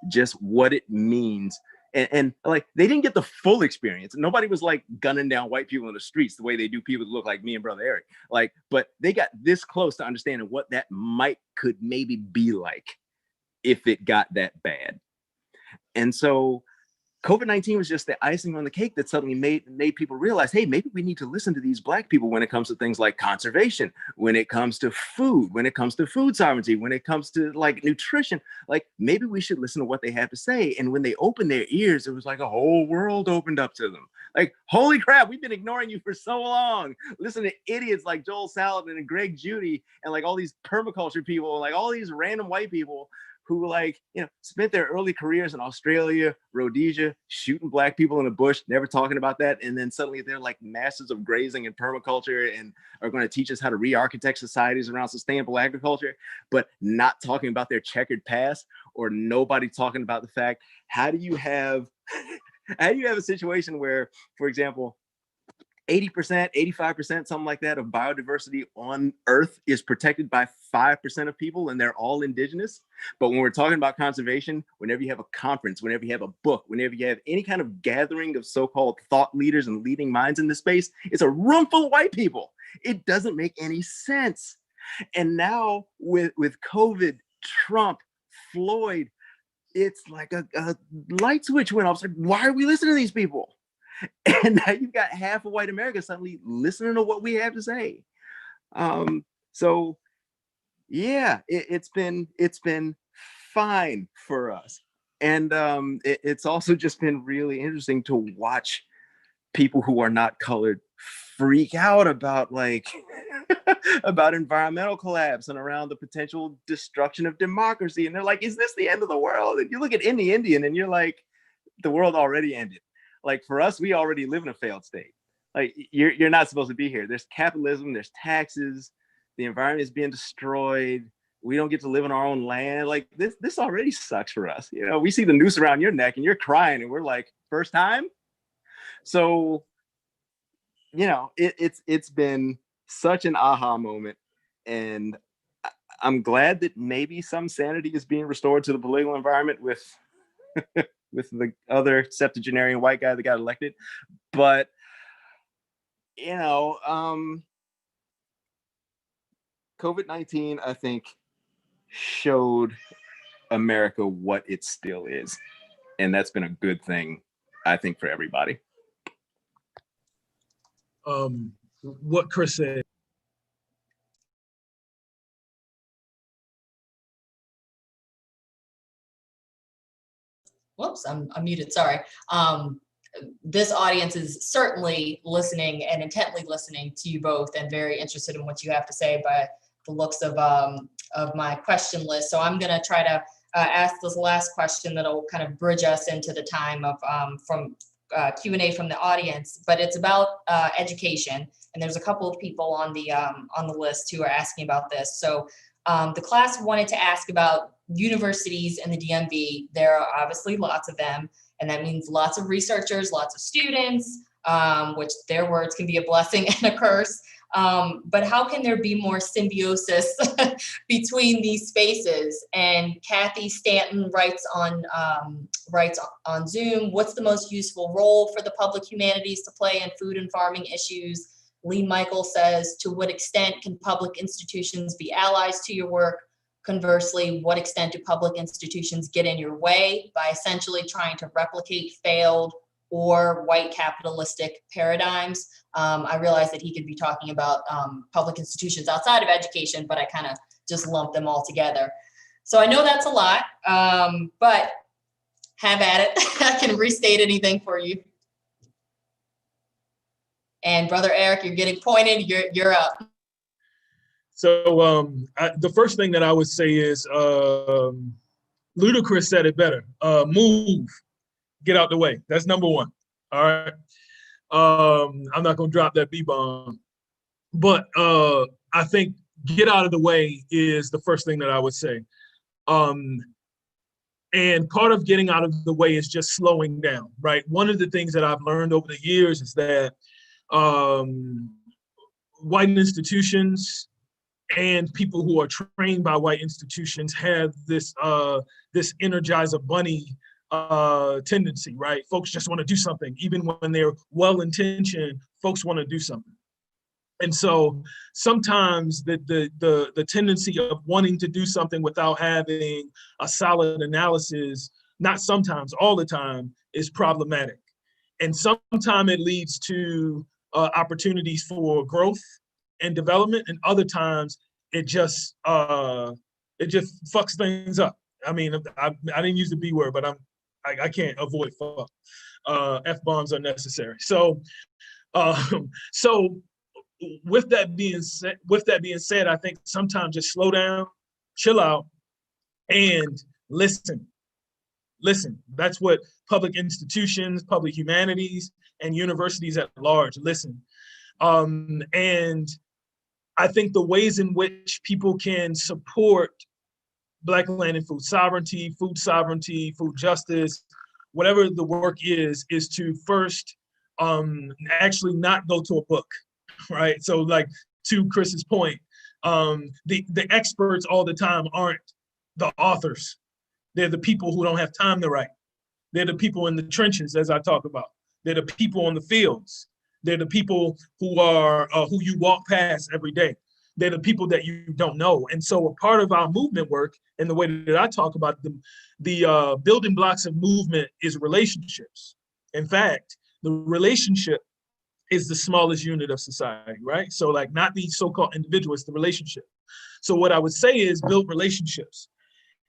just what it means. And like, they didn't get the full experience. Nobody was like gunning down white people in the streets the way they do people that look like me and Brother Eric. Like, but they got this close to understanding what that could maybe be like if it got that bad. And so COVID-19 was just the icing on the cake that suddenly made people realize, hey, maybe we need to listen to these Black people when it comes to things like conservation, when it comes to food, when it comes to food sovereignty, when it comes to like nutrition. Like, maybe we should listen to what they have to say. And when they opened their ears, it was like a whole world opened up to them. Like, holy crap, we've been ignoring you for so long. Listen to idiots like Joel Salatin and Greg Judy and like all these permaculture people, like all these random white people who, like, you know, spent their early careers in Australia, Rhodesia, shooting Black people in the bush, never talking about that. And then suddenly they're like masters of grazing and permaculture and are going to teach us how to re-architect societies around sustainable agriculture, but not talking about their checkered past, or nobody talking about the fact, how do you have a situation where, for example, 80%, 85%, something like that, of biodiversity on Earth is protected by 5% of people, and they're all indigenous. But when we're talking about conservation, whenever you have a conference, whenever you have a book, whenever you have any kind of gathering of so-called thought leaders and leading minds in this space, it's a room full of white people. It doesn't make any sense. And now with COVID, Trump, Floyd, it's like a light switch went off. It's like, why are we listening to these people? And now you've got half of white America suddenly listening to what we have to say. So yeah, it's been fine for us. And it's also just been really interesting to watch people who are not colored freak out about like about environmental collapse and around the potential destruction of democracy. And they're like, is this the end of the world? And you look at Indian and you're like, the world already ended. Like, for us, we already live in a failed state. Like, you're not supposed to be here. There's capitalism, there's taxes, the environment is being destroyed. We don't get to live in our own land. Like, this already sucks for us. You know, we see the noose around your neck and you're crying and we're like, first time? So, you know, it's been such an aha moment. And I'm glad that maybe some sanity is being restored to the political environment with with the other septuagenarian white guy that got elected. But, you know, COVID-19, I think, showed America what it still is. And that's been a good thing, I think, for everybody. What Chris said. Whoops, I'm muted, sorry. This audience is certainly listening and intently listening to you both and very interested in what you have to say by the looks of my question list. So I'm gonna try to ask this last question that'll kind of bridge us into the time of from Q&A from the audience, but it's about education. And there's a couple of people on the list who are asking about this. So the class wanted to ask about universities in the DMV. There are obviously lots of them, and that means lots of researchers, lots of students, which their words can be a blessing and a curse. But how can there be more symbiosis between these spaces? And Kathy Stanton writes on Zoom, what's the most useful role for the public humanities to play in food and farming issues? Lee Michael says, to what extent can public institutions be allies to your work? Conversely, what extent do public institutions get in your way by essentially trying to replicate failed or white capitalistic paradigms? I realize that he could be talking about public institutions outside of education, but I kind of just lumped them all together. So I know that's a lot, but have at it. I can restate anything for you. And Brother Eric, you're getting pointed. You're up. So the first thing that I would say is Ludacris said it better. Move, get out the way. That's number one. All right. I'm not gonna drop that B-bomb, but I think get out of the way is the first thing that I would say. And part of getting out of the way is just slowing down, right? One of the things that I've learned over the years is that white institutions and people who are trained by white institutions have this this Energizer Bunny tendency, right? Folks just want to do something, even when they're well-intentioned. Folks want to do something, and so sometimes the tendency of wanting to do something without having a solid analysis, not sometimes, all the time, is problematic, and sometimes it leads to opportunities for growth and development, and other times it just fucks things up. I mean, I didn't use the B word, but I can't avoid fuck. F-bombs are necessary. So with that being said, I think sometimes just slow down, chill out, and listen. That's what public institutions, public humanities, and universities at large listen. And I think the ways in which people can support Black land and food sovereignty, food justice, whatever the work is to first actually not go to a book, right? So like to Chris's point, the experts all the time aren't the authors. They're the people who don't have time to write. They're the people in the trenches, as I talk about. They're the people on the fields. They're the people who are who you walk past every day. They're the people that you don't know. And so a part of our movement work and the way that I talk about the building blocks of movement is relationships. In fact, the relationship is the smallest unit of society, right? So like not the so-called individual, it's the relationship. So what I would say is build relationships.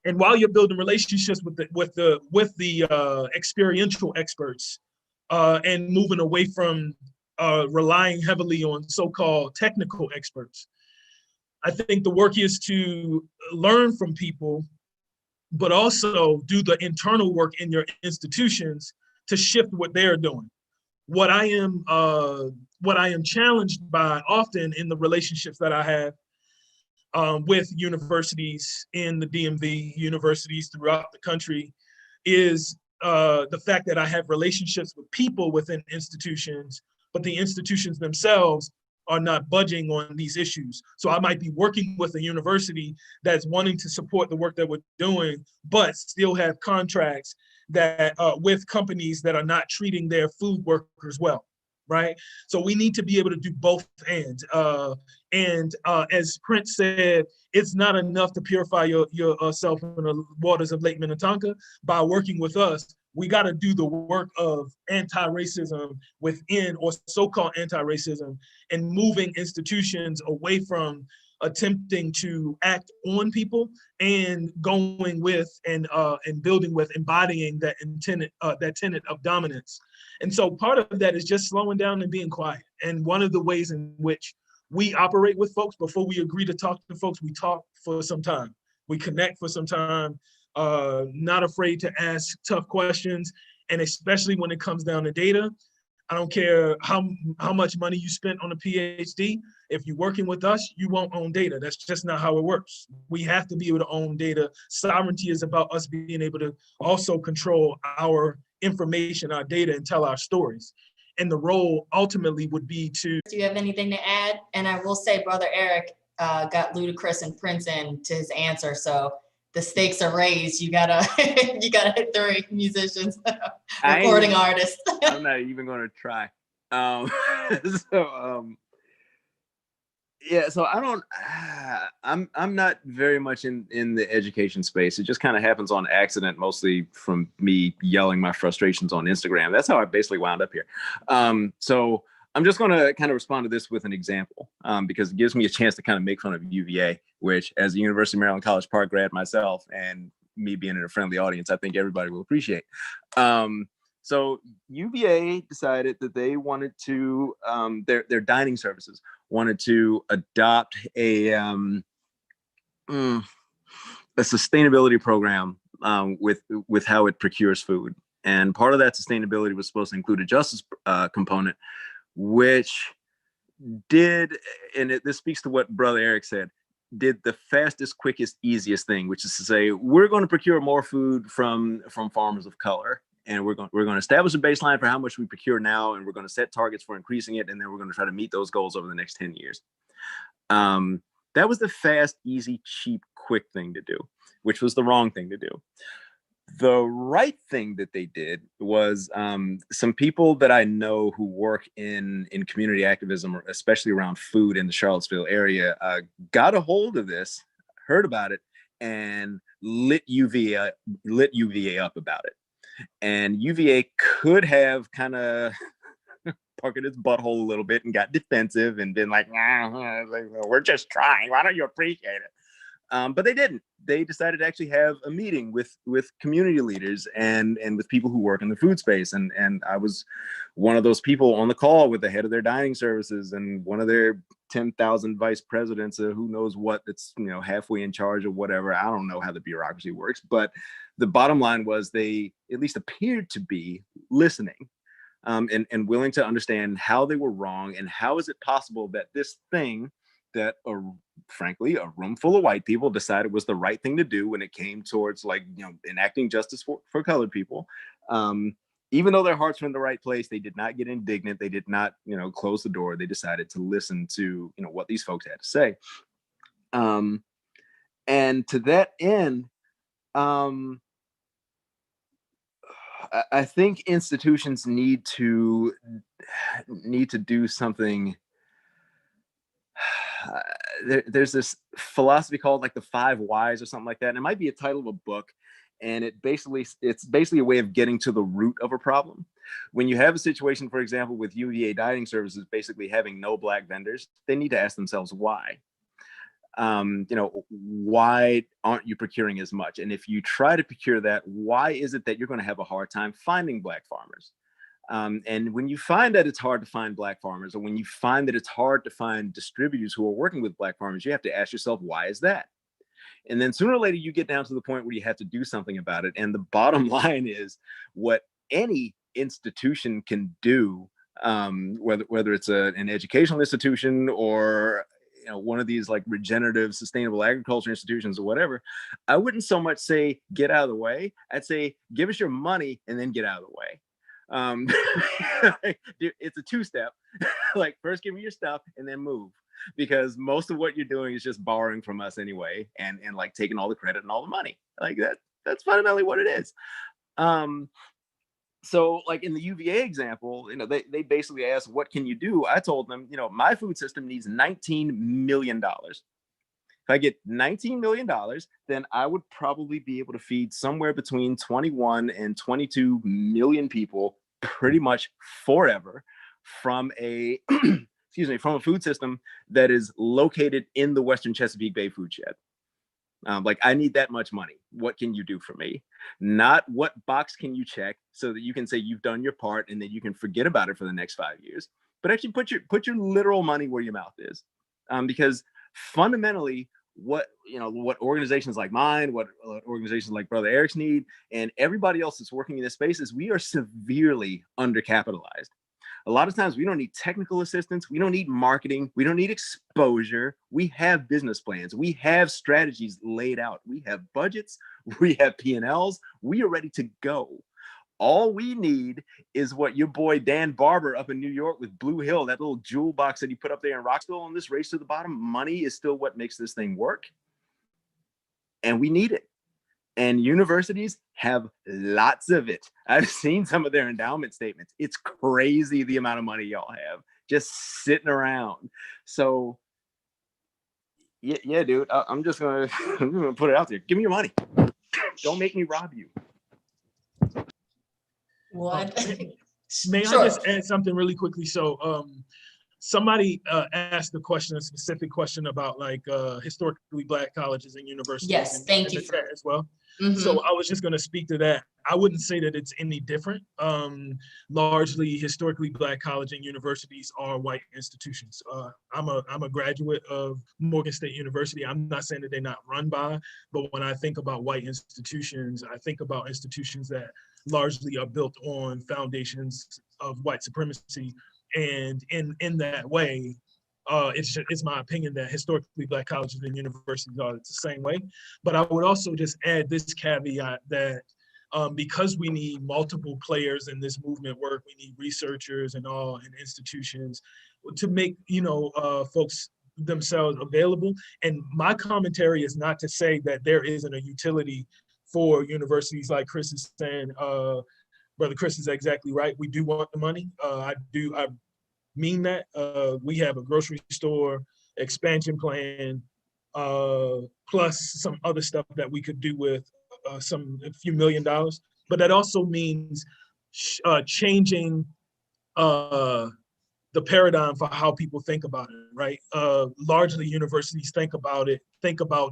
And while you're building relationships with the experiential experts and moving away from relying heavily on so-called technical experts, I think the work is to learn from people, but also do the internal work in your institutions to shift what they're doing. What I am challenged by often in the relationships that I have with universities in the DMV, universities throughout the country, is the fact that I have relationships with people within institutions, but the institutions themselves are not budging on these issues. So I might be working with a university that's wanting to support the work that we're doing, but still have contracts that with companies that are not treating their food workers well, right? So we need to be able to do both ends. And as Prince said, it's not enough to purify yourself in the waters of Lake Minnetonka. By working with us, we got to do the work of anti-racism within, or so-called anti-racism, and moving institutions away from attempting to act on people and going with and building with, embodying that tenet of dominance. And so part of that is just slowing down and being quiet. And one of the ways in which we operate with folks, before we agree to talk to folks, we talk for some time. We connect for some time, not afraid to ask tough questions. And especially when it comes down to data, I don't care how much money you spent on a PhD. If you're working with us, you won't own data. That's just not how it works. We have to be able to own data. Sovereignty is about us being able to also control our information, our data, and tell our stories. And the role ultimately would be to. Do you have anything to add? And I will say, Brother Eric got Ludacris and Prince in to his answer, so the stakes are raised. You gotta hit 3 musicians, recording artists. I'm not even going to try. Yeah, so I'm not very much in the education space. It just kind of happens on accident, mostly from me yelling my frustrations on Instagram. That's how I basically wound up here. So I'm just going to kind of respond to this with an example, because it gives me a chance to kind of make fun of UVA, which, as a University of Maryland College Park grad myself, and me being in a friendly audience, I think everybody will appreciate. So UVA decided that they wanted to, their dining services wanted to adopt a sustainability program with how it procures food. And part of that sustainability was supposed to include a justice component, which did, and this speaks to what Brother Eric said, did the fastest, quickest, easiest thing, which is to say, we're going to procure more food from farmers of color. And we're going to establish a baseline for how much we procure now, and we're going to set targets for increasing it, and then we're going to try to meet those goals over the next 10 years. That was the fast, easy, cheap, quick thing to do, which was the wrong thing to do. The right thing that they did was some people that I know who work in community activism, especially around food in the Charlottesville area, got a hold of this, heard about it, and lit UVA up about it. And UVA could have kind of puckered its butthole a little bit and got defensive and been like, we're just trying. Why don't you appreciate it? But they didn't. They decided to actually have a meeting with community leaders and with people who work in the food space. And I was one of those people on the call with the head of their dining services and one of their 10,000 vice presidents, who knows what, that's halfway in charge of whatever. I don't know how the bureaucracy works, but the bottom line was they at least appeared to be listening and willing to understand how they were wrong and how is it possible that this thing that frankly a room full of white people decided was the right thing to do when it came towards enacting justice for colored people. Even though their hearts were in the right place, they did not get indignant. They did not, close the door. They decided to listen to, what these folks had to say. And to that end, I think institutions need to do something. There's this philosophy called like the 5 whys or something like that. And it might be a title of a book. And it's basically a way of getting to the root of a problem. When you have a situation, for example, with UVA dining services basically having no Black vendors, they need to ask themselves why. Why aren't you procuring as much? And if you try to procure that, why is it that you're going to have a hard time finding Black farmers? And when you find that it's hard to find Black farmers, or when you find that it's hard to find distributors who are working with Black farmers, you have to ask yourself, why is that? And then sooner or later, you get down to the point where you have to do something about it. And the bottom line is what any institution can do, whether it's an educational institution or one of these like regenerative, sustainable agriculture institutions or whatever, I wouldn't so much say get out of the way. I'd say give us your money and then get out of the way. It's a 2-step. Like first give me your stuff and then move, because most of what you're doing is just borrowing from us anyway, and like taking all the credit and all the money. Like that's fundamentally what it is. So like in the UVA example, they basically asked, what can you do? I told them, my food system needs $19 million. If I get $19 million, then I would probably be able to feed somewhere between 21 and 22 million people pretty much forever from a from a food system that is located in the Western Chesapeake Bay food shed. I need that much money. What can you do for me? Not what box can you check so that you can say you've done your part and then you can forget about it for the next 5 years, but actually put your literal money where your mouth is. Because fundamentally, what organizations like mine, what organizations like Brother Eric's need, and everybody else that's working in this space is we are severely undercapitalized. A lot of times we don't need technical assistance. We don't need marketing. We don't need exposure. We have business plans. We have strategies laid out. We have budgets. We have P&Ls. We are ready to go. All we need is what your boy Dan Barber up in New York with Blue Hill, that little jewel box that he put up there in Roxville on this race to the bottom. Money is still what makes this thing work. And we need it. And universities have lots of it. I've seen some of their endowment statements. It's crazy the amount of money y'all have just sitting around. So yeah, dude, I'm just gonna put it out there. Give me your money. Don't make me rob you. What? May Sure. I just add something really quickly? So somebody asked a specific question about like historically Black colleges and universities. Yes, thank you for that as well. Mhm. So I was just going to speak to that. I wouldn't say that it's any different. Largely, historically Black college and universities are white institutions. I'm a graduate of Morgan State University. I'm not saying that they're not run by, but when I think about white institutions, I think about institutions that largely are built on foundations of white supremacy. And in that way, it's my opinion that historically Black colleges and universities are the same way. But I would also just add this caveat that because we need multiple players in this movement work, we need researchers and institutions to make folks themselves available. And my commentary is not to say that there isn't a utility for universities, like Chris is saying. Brother Chris is exactly right. We do want the money. I mean that. We have a grocery store expansion plan, plus some other stuff that we could do with a few $1 million. But that also means changing the paradigm for how people think about it, right? Largely universities think about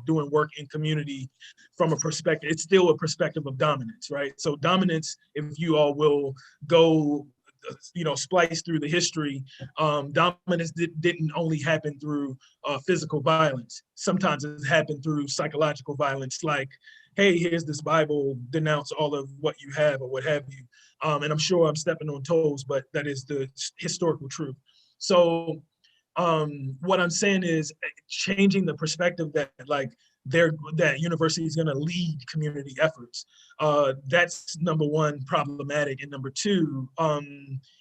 doing work in community from a perspective, it's still a perspective of dominance, right? So dominance, if you all will go, splice through the history, dominance didn't only happen through physical violence. Sometimes it happened through psychological violence, like, hey, here's this Bible, denounce all of what you have or what have you. And I'm sure I'm stepping on toes, but that is the historical truth. So what I'm saying is changing the perspective that that university is going to lead community efforts. That's number one, problematic. And number two,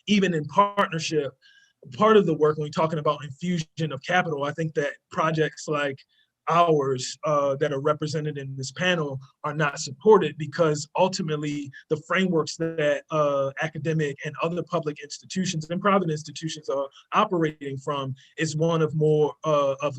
even in partnership, part of the work when we're talking about infusion of capital, I think that projects like ours that are represented in this panel are not supported because ultimately the frameworks that academic and other public institutions and private institutions are operating from is one of more of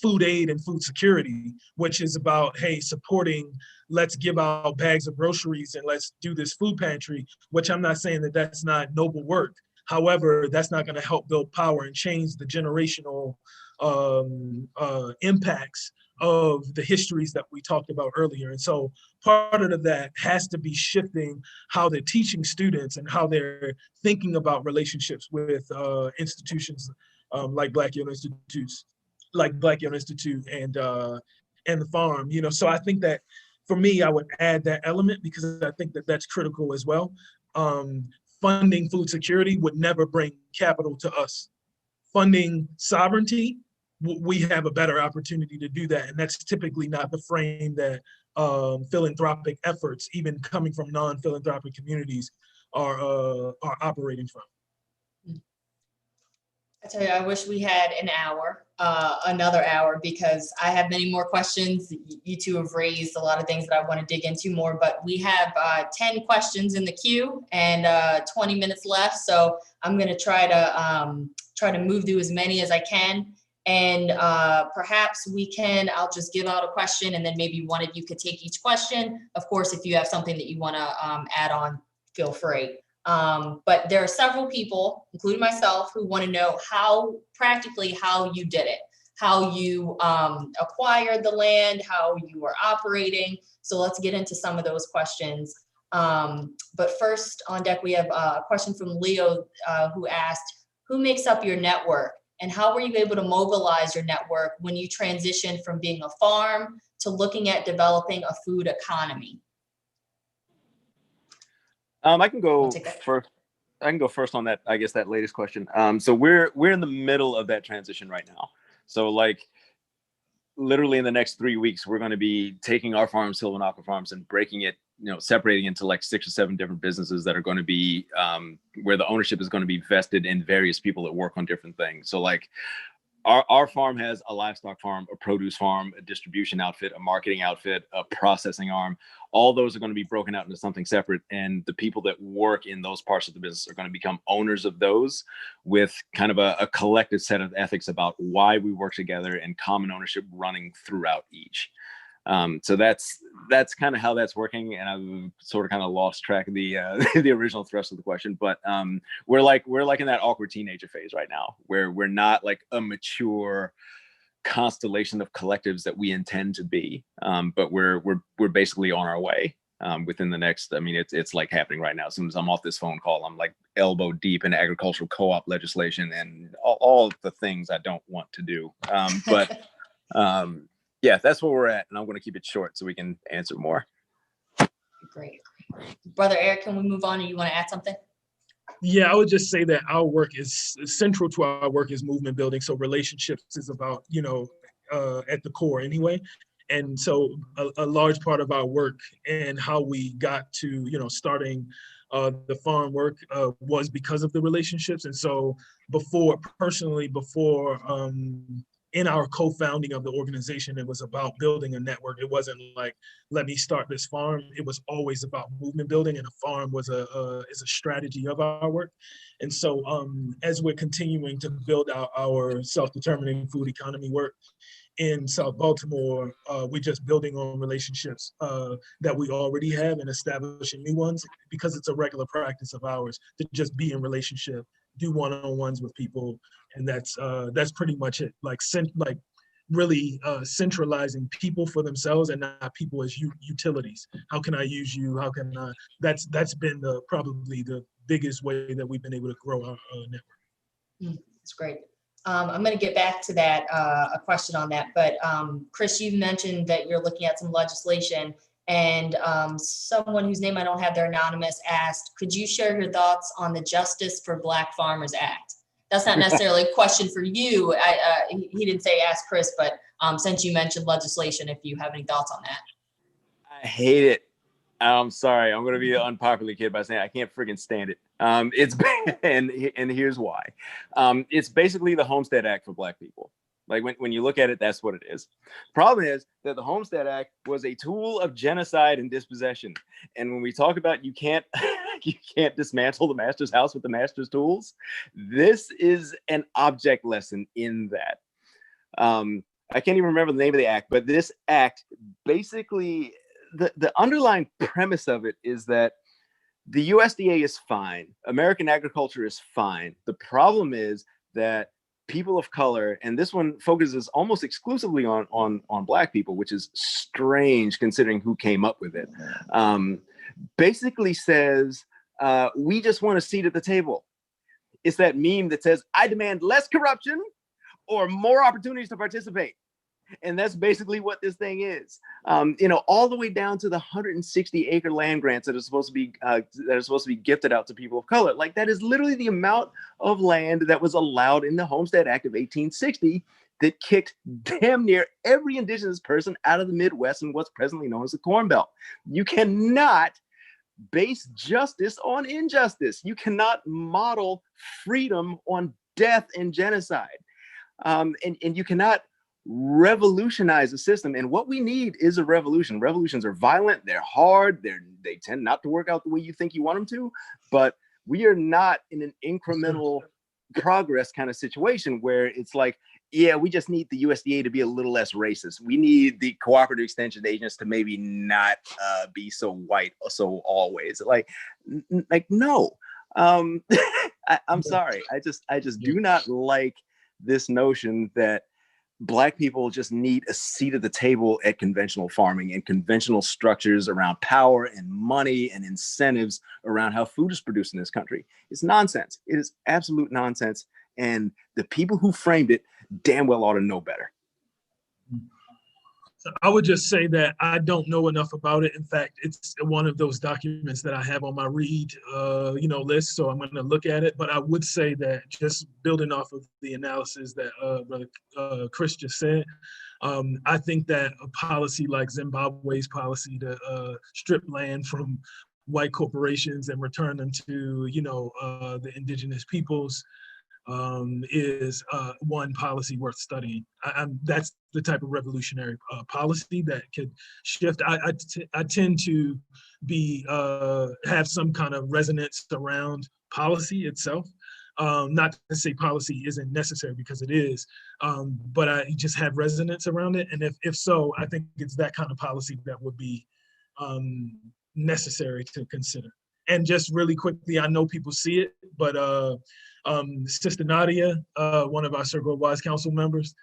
food aid and food security, which is about, hey, supporting, let's give out bags of groceries and let's do this food pantry, which I'm not saying that that's not noble work. However, that's not going to help build power and change the generational impacts of the histories that we talked about earlier. And so part of that has to be shifting how they're teaching students and how they're thinking about relationships with institutions like Black Young Institute and the farm. So I think that for me, I would add that element because I think that that's critical as well. Funding food security would never bring capital to us. Funding sovereignty, we have a better opportunity to do that. And that's typically not the frame that philanthropic efforts, even coming from non-philanthropic communities, are operating from. I tell you, I wish we had another hour, because I have many more questions. You two have raised a lot of things that I want to dig into more, but we have 10 questions in the queue and 20 minutes left. So I'm going to try to move through as many as I can. And perhaps I'll just give out a question and then maybe one of you could take each question. Of course, if you have something that you want to add on, feel free. But there are several people, including myself, who want to know how you did it, how you acquired the land, how you are operating. So let's get into some of those questions. But first on deck, we have a question from Leo who asked, who makes up your network and how were you able to mobilize your network when you transitioned from being a farm to looking at developing a food economy? I can go first. I can go first on that. I guess that latest question. So we're in the middle of that transition right now. So like literally in the next 3 weeks, we're going to be taking our farm, Sylvan Aqua Farms, and breaking it separating into like 6 or 7 different businesses that are going to be where the ownership is going to be vested in various people that work on different things. So like our farm has a livestock farm, a produce farm, a distribution outfit, a marketing outfit, a processing arm. All those are going to be broken out into something separate. And the people that work in those parts of the business are going to become owners of those with kind of a collective set of ethics about why we work together and common ownership running throughout each. So that's kind of how that's working, and I've sort of kind of lost track of the the original thrust of the question. But we're like in that awkward teenager phase right now, where we're not like a mature constellation of collectives that we intend to be, but we're basically on our way. Within the next, I mean, it's like happening right now. As soon as I'm off this phone call, I'm like elbow deep in agricultural co-op legislation and all of the things I don't want to do. But yeah, that's where we're at, and I'm going to keep it short so we can answer more. Great. Brother Eric, can we move on? Or you want to add something? Yeah, I would just say that our work is central to our work is movement building. So relationships is about, at the core anyway. And so a large part of our work and how we got to, starting the farm work was because of the relationships. And so before in our co-founding of the organization, it was about building a network. It wasn't like, let me start this farm. It was always about movement building, and a farm was is a strategy of our work. And so as we're continuing to build out our self-determining food economy work in South Baltimore, we're just building on relationships that we already have and establishing new ones, because it's a regular practice of ours to just be in relationship, do one-on-ones with people. And that's pretty much it. Like really centralizing people for themselves and not people as utilities. How can I use you? How can I? That's been probably the biggest way that we've been able to grow our network. That's great. I'm going to get back to that, a question on that. But Chris, you mentioned that you're looking at some legislation, and someone whose name I don't have, they're anonymous, asked, could you share your thoughts on the Justice for Black Farmers Act? That's not necessarily a question for you. He didn't say ask Chris, but since you mentioned legislation, if you have any thoughts on that. I hate it. I'm sorry. I'm going to be an unpopular kid by saying I can't freaking stand it. It's and here's why. It's basically the Homestead Act for Black people. Like when you look at it, that's what it is. Problem is that the Homestead Act was a tool of genocide and dispossession. And when we talk about you can't dismantle the master's house with the master's tools, this is an object lesson in that. I can't even remember the name of the act, but this act basically, the underlying premise of it is that the USDA is fine. American agriculture is fine. The problem is that people of color, and this one focuses almost exclusively on Black people, which is strange considering who came up with it, basically says, we just want a seat at the table. It's that meme that says, I demand less corruption or more opportunities to participate. And that's basically what this thing is, all the way down to the 160-acre land grants that are supposed to be gifted out to people of color. Like, that is literally the amount of land that was allowed in the Homestead Act of 1860 that kicked damn near every indigenous person out of the Midwest and what's presently known as the Corn Belt. You cannot base justice on injustice. You cannot model freedom on death and genocide, and you cannot revolutionize the system. And what we need is a revolution. Revolutions are violent, they're hard, they tend not to work out the way you think you want them to, but we are not in an incremental progress kind of situation where it's like, yeah, we just need the USDA to be a little less racist. We need the cooperative extension agents to maybe not be so white so always. Like no. I'm sorry. I just do not like this notion that Black people just need a seat at the table at conventional farming and conventional structures around power and money and incentives around how food is produced in this country. It's nonsense. It is absolute nonsense. And the people who framed it damn well ought to know better. I would just say that I don't know enough about it. In fact, it's one of those documents that I have on my read, list. So I'm going to look at it. But I would say that just building off of the analysis that Brother Chris just said, I think that a policy like Zimbabwe's policy to strip land from white corporations and return them to, the indigenous peoples is one policy worth studying. That's the type of revolutionary policy that could shift. I tend to be have some kind of resonance around policy itself. Not to say policy isn't necessary, because it is, but I just have resonance around it. And if so, I think it's that kind of policy that would be necessary to consider. And just really quickly, I know people see it, but Sister Nadia, one of our Circle of Wise Council members,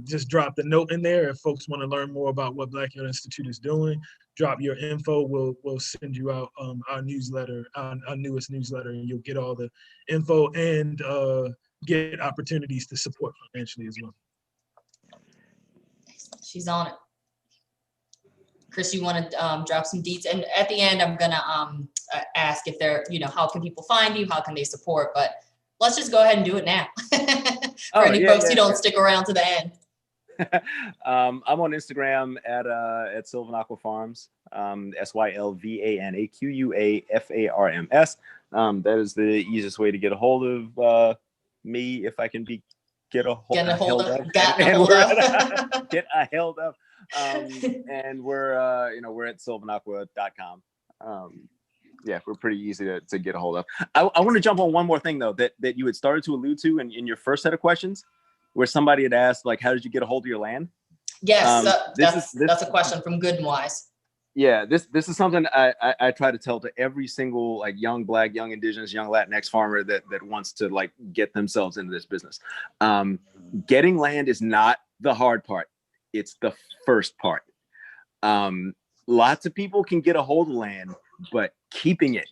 just dropped a note in there. If folks want to learn more about what Black Youth Institute is doing, drop your info. We'll send you out our newsletter, our newest newsletter, and you'll get all the info and get opportunities to support financially as well. She's on it. Chris, you want to drop some deets? And at the end, I'm going to ask if they're, how can people find you? How can they support? But let's just go ahead and do it now. For any folks who don't stick around to the end. I'm on Instagram at Sylvan Aqua Farms, SylvanAquafarms. That is the easiest way to get a hold of me, if I can be get a hold of. And we're at sylvanaqua.com. We're pretty easy to get a hold of. I want to jump on one more thing though that you had started to allude to in your first set of questions, where somebody had asked, like, how did you get a hold of your land? Yes, that's a question from Good and Wise. Yeah, this is something I try to tell to every single like young Black, young Indigenous, young Latinx farmer that wants to like get themselves into this business. Getting land is not the hard part. It's the first part. Lots of people can get a hold of land, but keeping it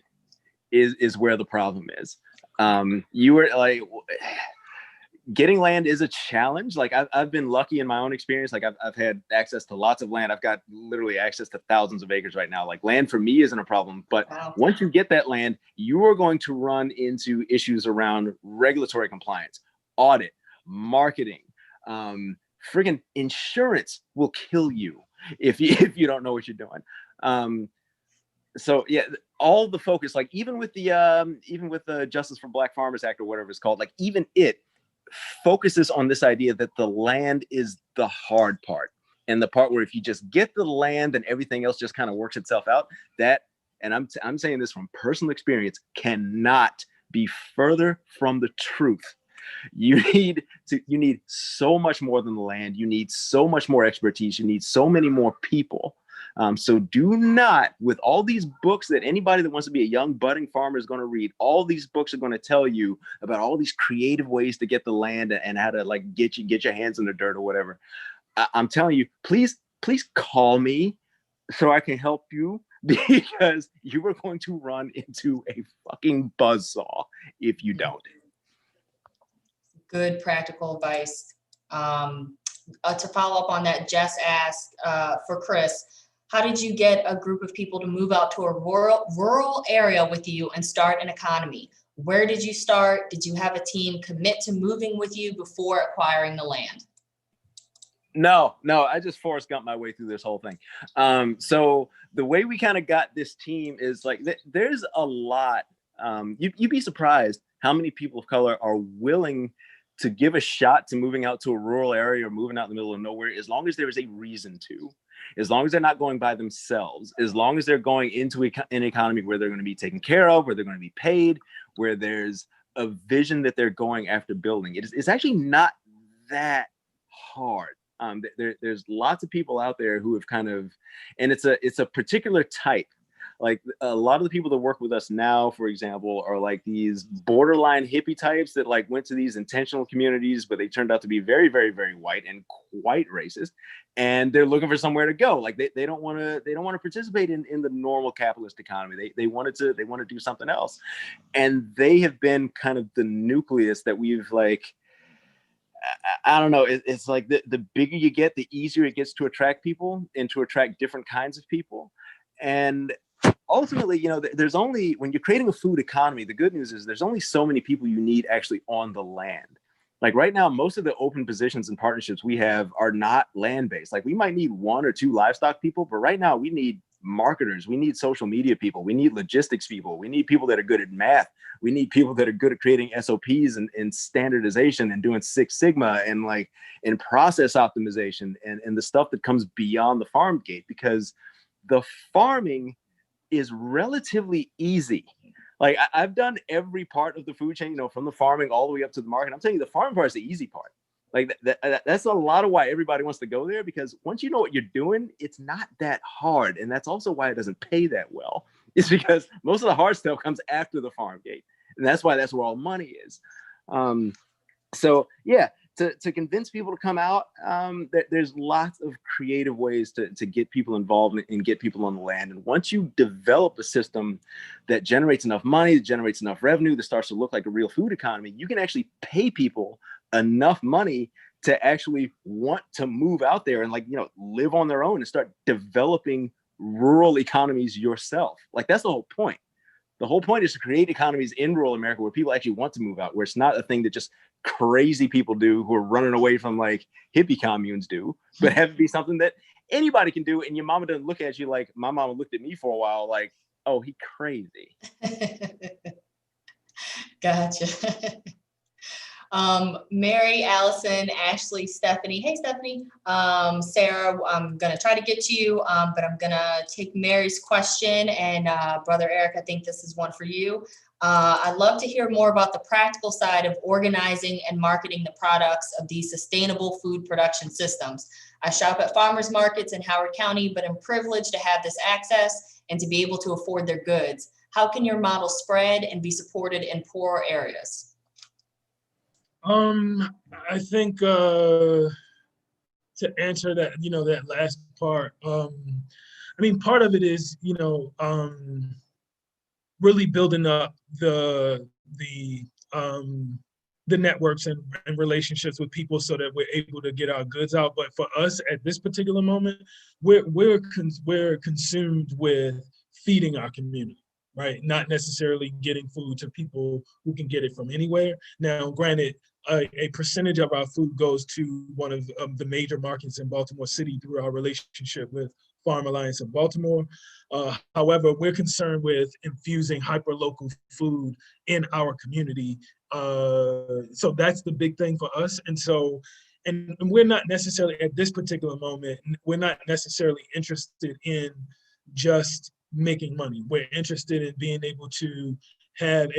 is where the problem is. You were like, getting land is a challenge. Like I've been lucky in my own experience. Like I've had access to lots of land. I've got literally access to thousands of acres right now. Like land for me isn't a problem, but once you get that land, you are going to run into issues around regulatory compliance, audit, marketing, friggin' insurance will kill you if you don't know what you're doing. So yeah, all the focus, like even with the Justice for Black Farmers Act or whatever it's called, like even it focuses on this idea that the land is the hard part, and the part where if you just get the land and everything else just kind of works itself out. That, and I'm saying this from personal experience, cannot be further from the truth. You need so much more than the land. You need so much more expertise. You need so many more people. So do not, with all these books that anybody that wants to be a young budding farmer is going to read, all these books are going to tell you about all these creative ways to get the land and how to like get your hands in the dirt or whatever. I'm telling you, please call me so I can help you, because you are going to run into a fucking buzzsaw if you don't. Good practical advice. To follow up on that, Jess asked for Chris, how did you get a group of people to move out to a rural area with you and start an economy? Where did you start? Did you have a team commit to moving with you before acquiring the land? No, I just Forrest Gump my way through this whole thing. So the way we kind of got this team is like, there's a lot. You'd be surprised how many people of color are willing to give a shot to moving out to a rural area or moving out in the middle of nowhere, as long as there is a reason to, as long as they're not going by themselves, as long as they're going into an economy where they're going to be taken care of, where they're going to be paid, where there's a vision that they're going after building. It's actually not that hard. There's lots of people out there who have kind of, and it's a particular type. Like a lot of the people that work with us now, for example, are like these borderline hippie types that like went to these intentional communities, but they turned out to be very, very, very white and quite racist. And they're looking for somewhere to go. Like they don't want to participate in the normal capitalist economy. They want to do something else. And they have been kind of the nucleus that we've like, I don't know. It's like the bigger you get, the easier it gets to attract people and to attract different kinds of people. And ultimately, there's only, when you're creating a food economy, the good news is there's only so many people you need actually on the land. Like right now, most of the open positions and partnerships we have are not land-based. Like we might need 1 or 2 livestock people, but right now we need marketers, we need social media people, we need logistics people, we need people that are good at math, we need people that are good at creating SOPs and standardization and doing Six Sigma and like in process optimization and the stuff that comes beyond the farm gate, because the farming is relatively easy. Like I've done every part of the food chain, from the farming all the way up to the market. I'm telling you, the farming part is the easy part. Like that's a lot of why everybody wants to go there, because once you know what you're doing, it's not that hard. And that's also why it doesn't pay that well. It's because most of the hard stuff comes after the farm gate. And that's why that's where all money is. So yeah, to convince people to come out, there's lots of creative ways to get people involved and get people on the land. And once you develop a system that generates enough money, that generates enough revenue, that starts to look like a real food economy, you can actually pay people enough money to actually want to move out there and live on their own and start developing rural economies yourself. Like that's the whole point. The whole point is to create economies in rural America where people actually want to move out, where it's not a thing that just crazy people do who are running away from like hippie communes do, but have it be something that anybody can do. And your mama doesn't look at you like my mama looked at me for a while, like, oh, he crazy. Gotcha. Mary, Allison, Ashley, Stephanie. Hey, Stephanie. Sarah, I'm going to try to get to you, but I'm going to take Mary's question. And Brother Eric, I think this is one for you. I'd love to hear more about the practical side of organizing and marketing the products of these sustainable food production systems. I shop at farmers markets in Howard County, but I'm privileged to have this access and to be able to afford their goods. How can your model spread and be supported in poorer areas? I think to answer that, that last part, part of it is, really building up the networks and relationships with people so that we're able to get our goods out. But for us at this particular moment, we're consumed with feeding our community, right? Not necessarily getting food to people who can get it from anywhere. Now, granted, a percentage of our food goes to one of the major markets in Baltimore City through our relationship with Farm Alliance of Baltimore. However, we're concerned with infusing hyper-local food in our community. So that's the big thing for us. And so, and we're not necessarily at this particular moment, we're not necessarily interested in just making money. We're interested in being able to have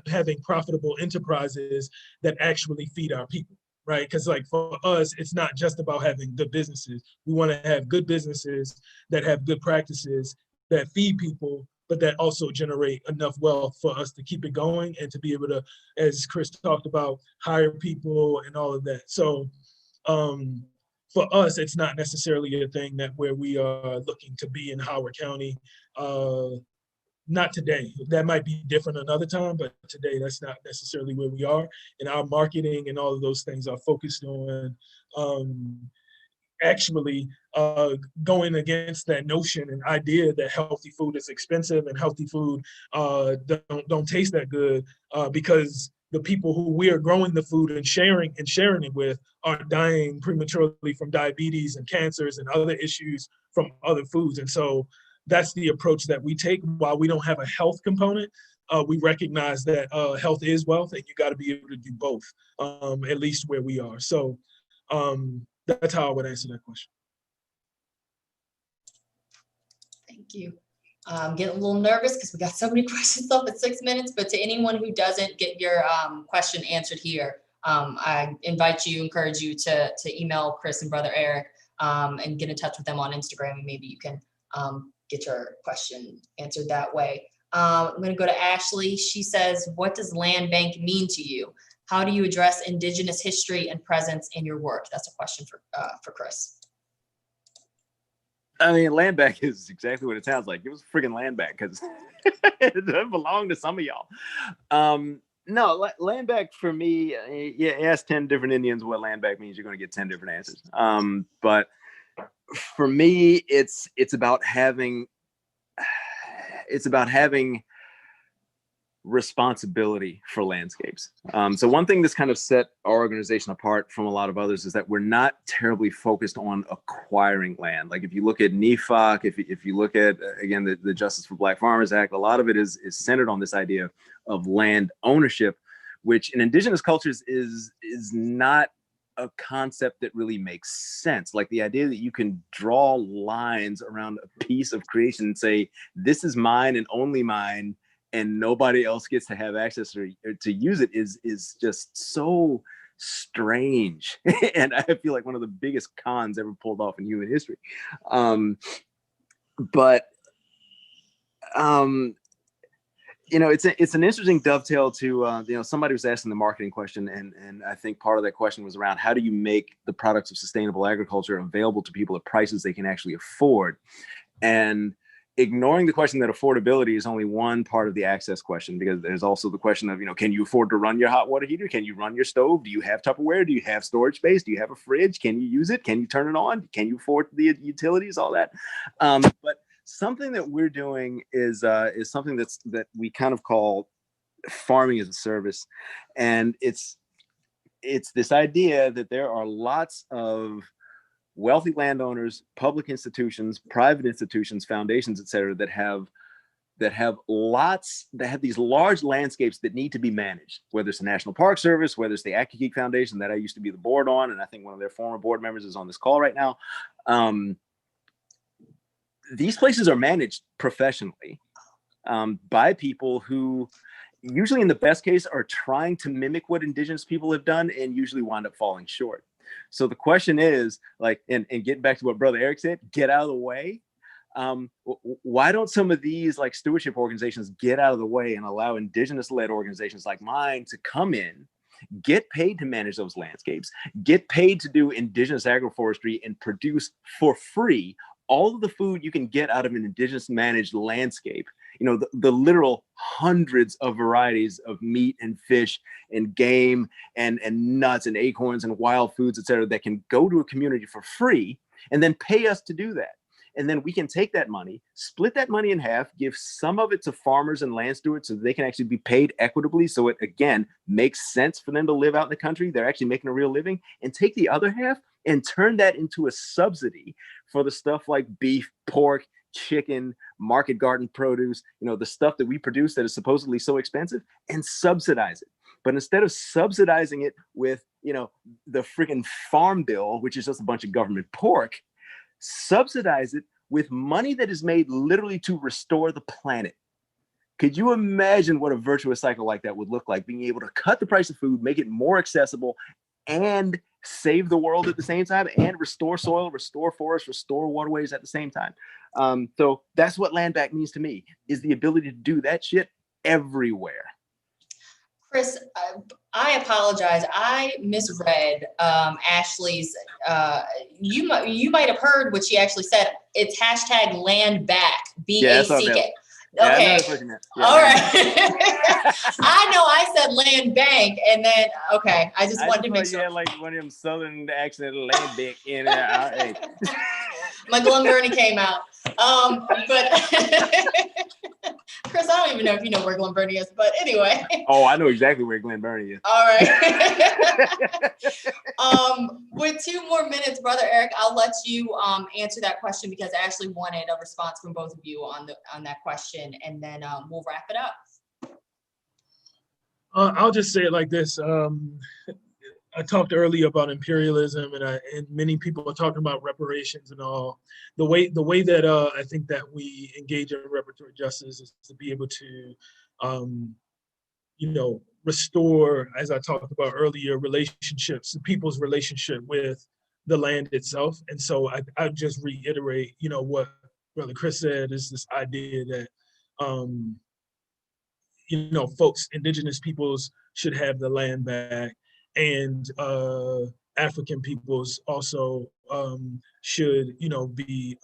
having profitable enterprises that actually feed our people, right? Because like for us, it's not just about having good businesses. We want to have good businesses that have good practices that feed people, but that also generate enough wealth for us to keep it going and to be able to, as Chris talked about, hire people and all of that. So for us, it's not necessarily a thing that where we are looking to be in Howard County. Not today. That might be different another time, but today that's not necessarily where we are. And our marketing and all of those things are focused on actually going against that notion and idea that healthy food is expensive and healthy food don't taste that good because the people who we are growing the food and sharing it with are dying prematurely from diabetes and cancers and other issues from other foods. And so that's the approach that we take. While we don't have a health component, we recognize that health is wealth and you got to be able to do both, at least where we are. So that's how I would answer that question. Thank you. I'm getting a little nervous because we got so many questions up at 6 minutes, but to anyone who doesn't get your question answered here, I encourage you to email Chris and Brother Eric and get in touch with them on Instagram, and maybe you can get your question answered that way. I'm going to go to Ashley. She says, what does land bank mean to you? How do you address Indigenous history and presence in your work? That's a question for Chris. I mean, land bank is exactly what it sounds like. It was a freaking land bank because it doesn't belong to some of y'all. No, land back for me, yeah, ask 10 different Indians what land back means, you're going to get 10 different answers. But for me, it's about having responsibility for landscapes. So one thing that's kind of set our organization apart from a lot of others is that we're not terribly focused on acquiring land. Like if you look at NEFAC, if you look at, again, the Justice for Black Farmers Act, a lot of it is centered on this idea of land ownership, which in indigenous cultures is not a concept that really makes sense. Like the idea that you can draw lines around a piece of creation and say, this is mine and only mine, and nobody else gets to have access to use it is just so strange. And I feel like one of the biggest cons ever pulled off in human history. It's an interesting dovetail to, somebody was asking the marketing question, and I think part of that question was around how do you make the products of sustainable agriculture available to people at prices they can actually afford? And ignoring the question that affordability is only one part of the access question, because there's also the question of, can you afford to run your hot water heater? Can you run your stove? Do you have Tupperware? Do you have storage space? Do you have a fridge? Can you use it? Can you turn it on? Can you afford the utilities? All that. But something that we're doing is something that we kind of call farming as a service. And it's this idea that there are lots of wealthy landowners, public institutions, private institutions, foundations, et cetera, that have these large landscapes that need to be managed, whether it's the National Park Service, whether it's the Aqua Foundation that I used to be the board on, and I think one of their former board members is on this call right now. These places are managed professionally by people who usually in the best case are trying to mimic what indigenous people have done and usually wind up falling short. So the question is, like, and getting back to what Brother Eric said, get out of the way. Why don't some of these like stewardship organizations get out of the way and allow indigenous-led organizations like mine to come in, get paid to manage those landscapes, get paid to do indigenous agroforestry and produce for free all of the food you can get out of an indigenous managed landscape, the literal hundreds of varieties of meat and fish and game and nuts and acorns and wild foods, et cetera, that can go to a community for free and then pay us to do that. And then we can take that money, split that money in half, give some of it to farmers and land stewards so they can actually be paid equitably. So it, again, makes sense for them to live out in the country. They're actually making a real living, and take the other half and turn that into a subsidy for the stuff like beef, pork, chicken, market garden produce, the stuff that we produce that is supposedly so expensive, and subsidize it. But instead of subsidizing it with, the freaking farm bill, which is just a bunch of government pork, subsidize it with money that is made literally to restore the planet. Could you imagine what a virtuous cycle like that would look like? Being able to cut the price of food, make it more accessible, and save the world at the same time, and restore soil, restore forests, restore waterways at the same time. So that's what land back means to me, is the ability to do that shit everywhere. Chris, I apologize. I misread Ashley's. You might have heard what she actually said. It's hashtag land back, BACK. Okay. Yeah, all right. I know I said land bank, and then okay. I just wanted to make sure. You had like one of them southern accent land bank in there. My Glen Burnie came out. But Chris, I don't even know if you know where Glen Burnie is, but anyway. Oh, I know exactly where Glen Burnie is. All right. With 2 more minutes, Brother Eric, I'll let you answer that question, because Ashley wanted a response from both of you on that question, and then we'll wrap it up. I'll just say it like this. I talked earlier about imperialism, and many people are talking about reparations and all. The way that I think that we engage in reparatory justice is to be able to, restore, as I talked about earlier, relationships, people's relationship with the land itself. And so I just reiterate, what Brother Chris said, is this idea that, folks, indigenous peoples should have the land back, and African peoples also should, be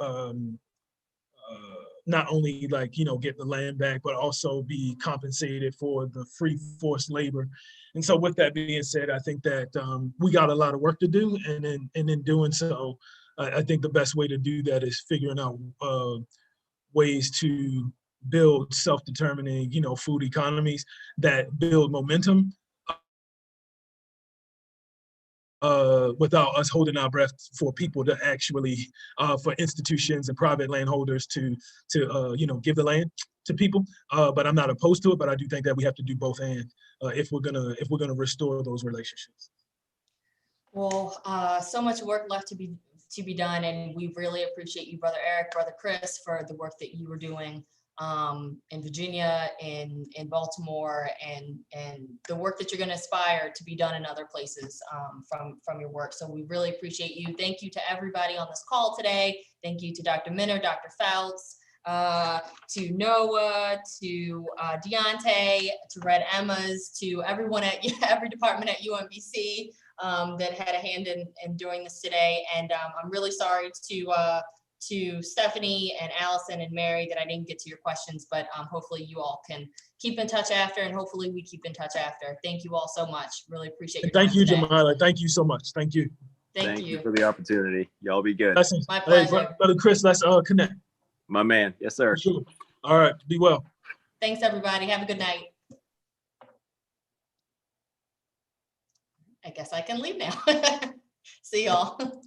not only like, you know, get the land back, but also be compensated for the free forced labor. And so with that being said, I think that we got a lot of work to do. And in doing so, I think the best way to do that is figuring out ways to build self-determining, you know, food economies that build momentum without us holding our breath for people to actually, for institutions and private landholders to you know, give the land to people. But I'm not opposed to it, but I do think that we have to do both and if we're gonna restore those relationships. Well, so much work left to be done, and we really appreciate you, Brother Eric, Brother Chris, for the work that you were doing in Virginia, in Baltimore, and the work that you're going to aspire to be done in other places from your work. So we really appreciate you. Thank you to everybody on this call today. Thank you to Dr. Minner, Dr. Fouts, to Noah, to Deontay, to Red Emmas, to everyone at every department at UMBC that had a hand in doing this today. And I'm really sorry to Stephanie and Allison and Mary that I didn't get to your questions, but hopefully you all can keep in touch after, and hopefully we keep in touch after. Thank you all so much. Really appreciate your time. Thank you, today. Jamila. Thank you so much. Thank you. Thank you for the opportunity. Y'all be good. Blessings. My pleasure. Hey, Brother Chris, let's connect. My man. Yes, sir. Sure. All right. Be well. Thanks, everybody. Have a good night. I guess I can leave now. See y'all.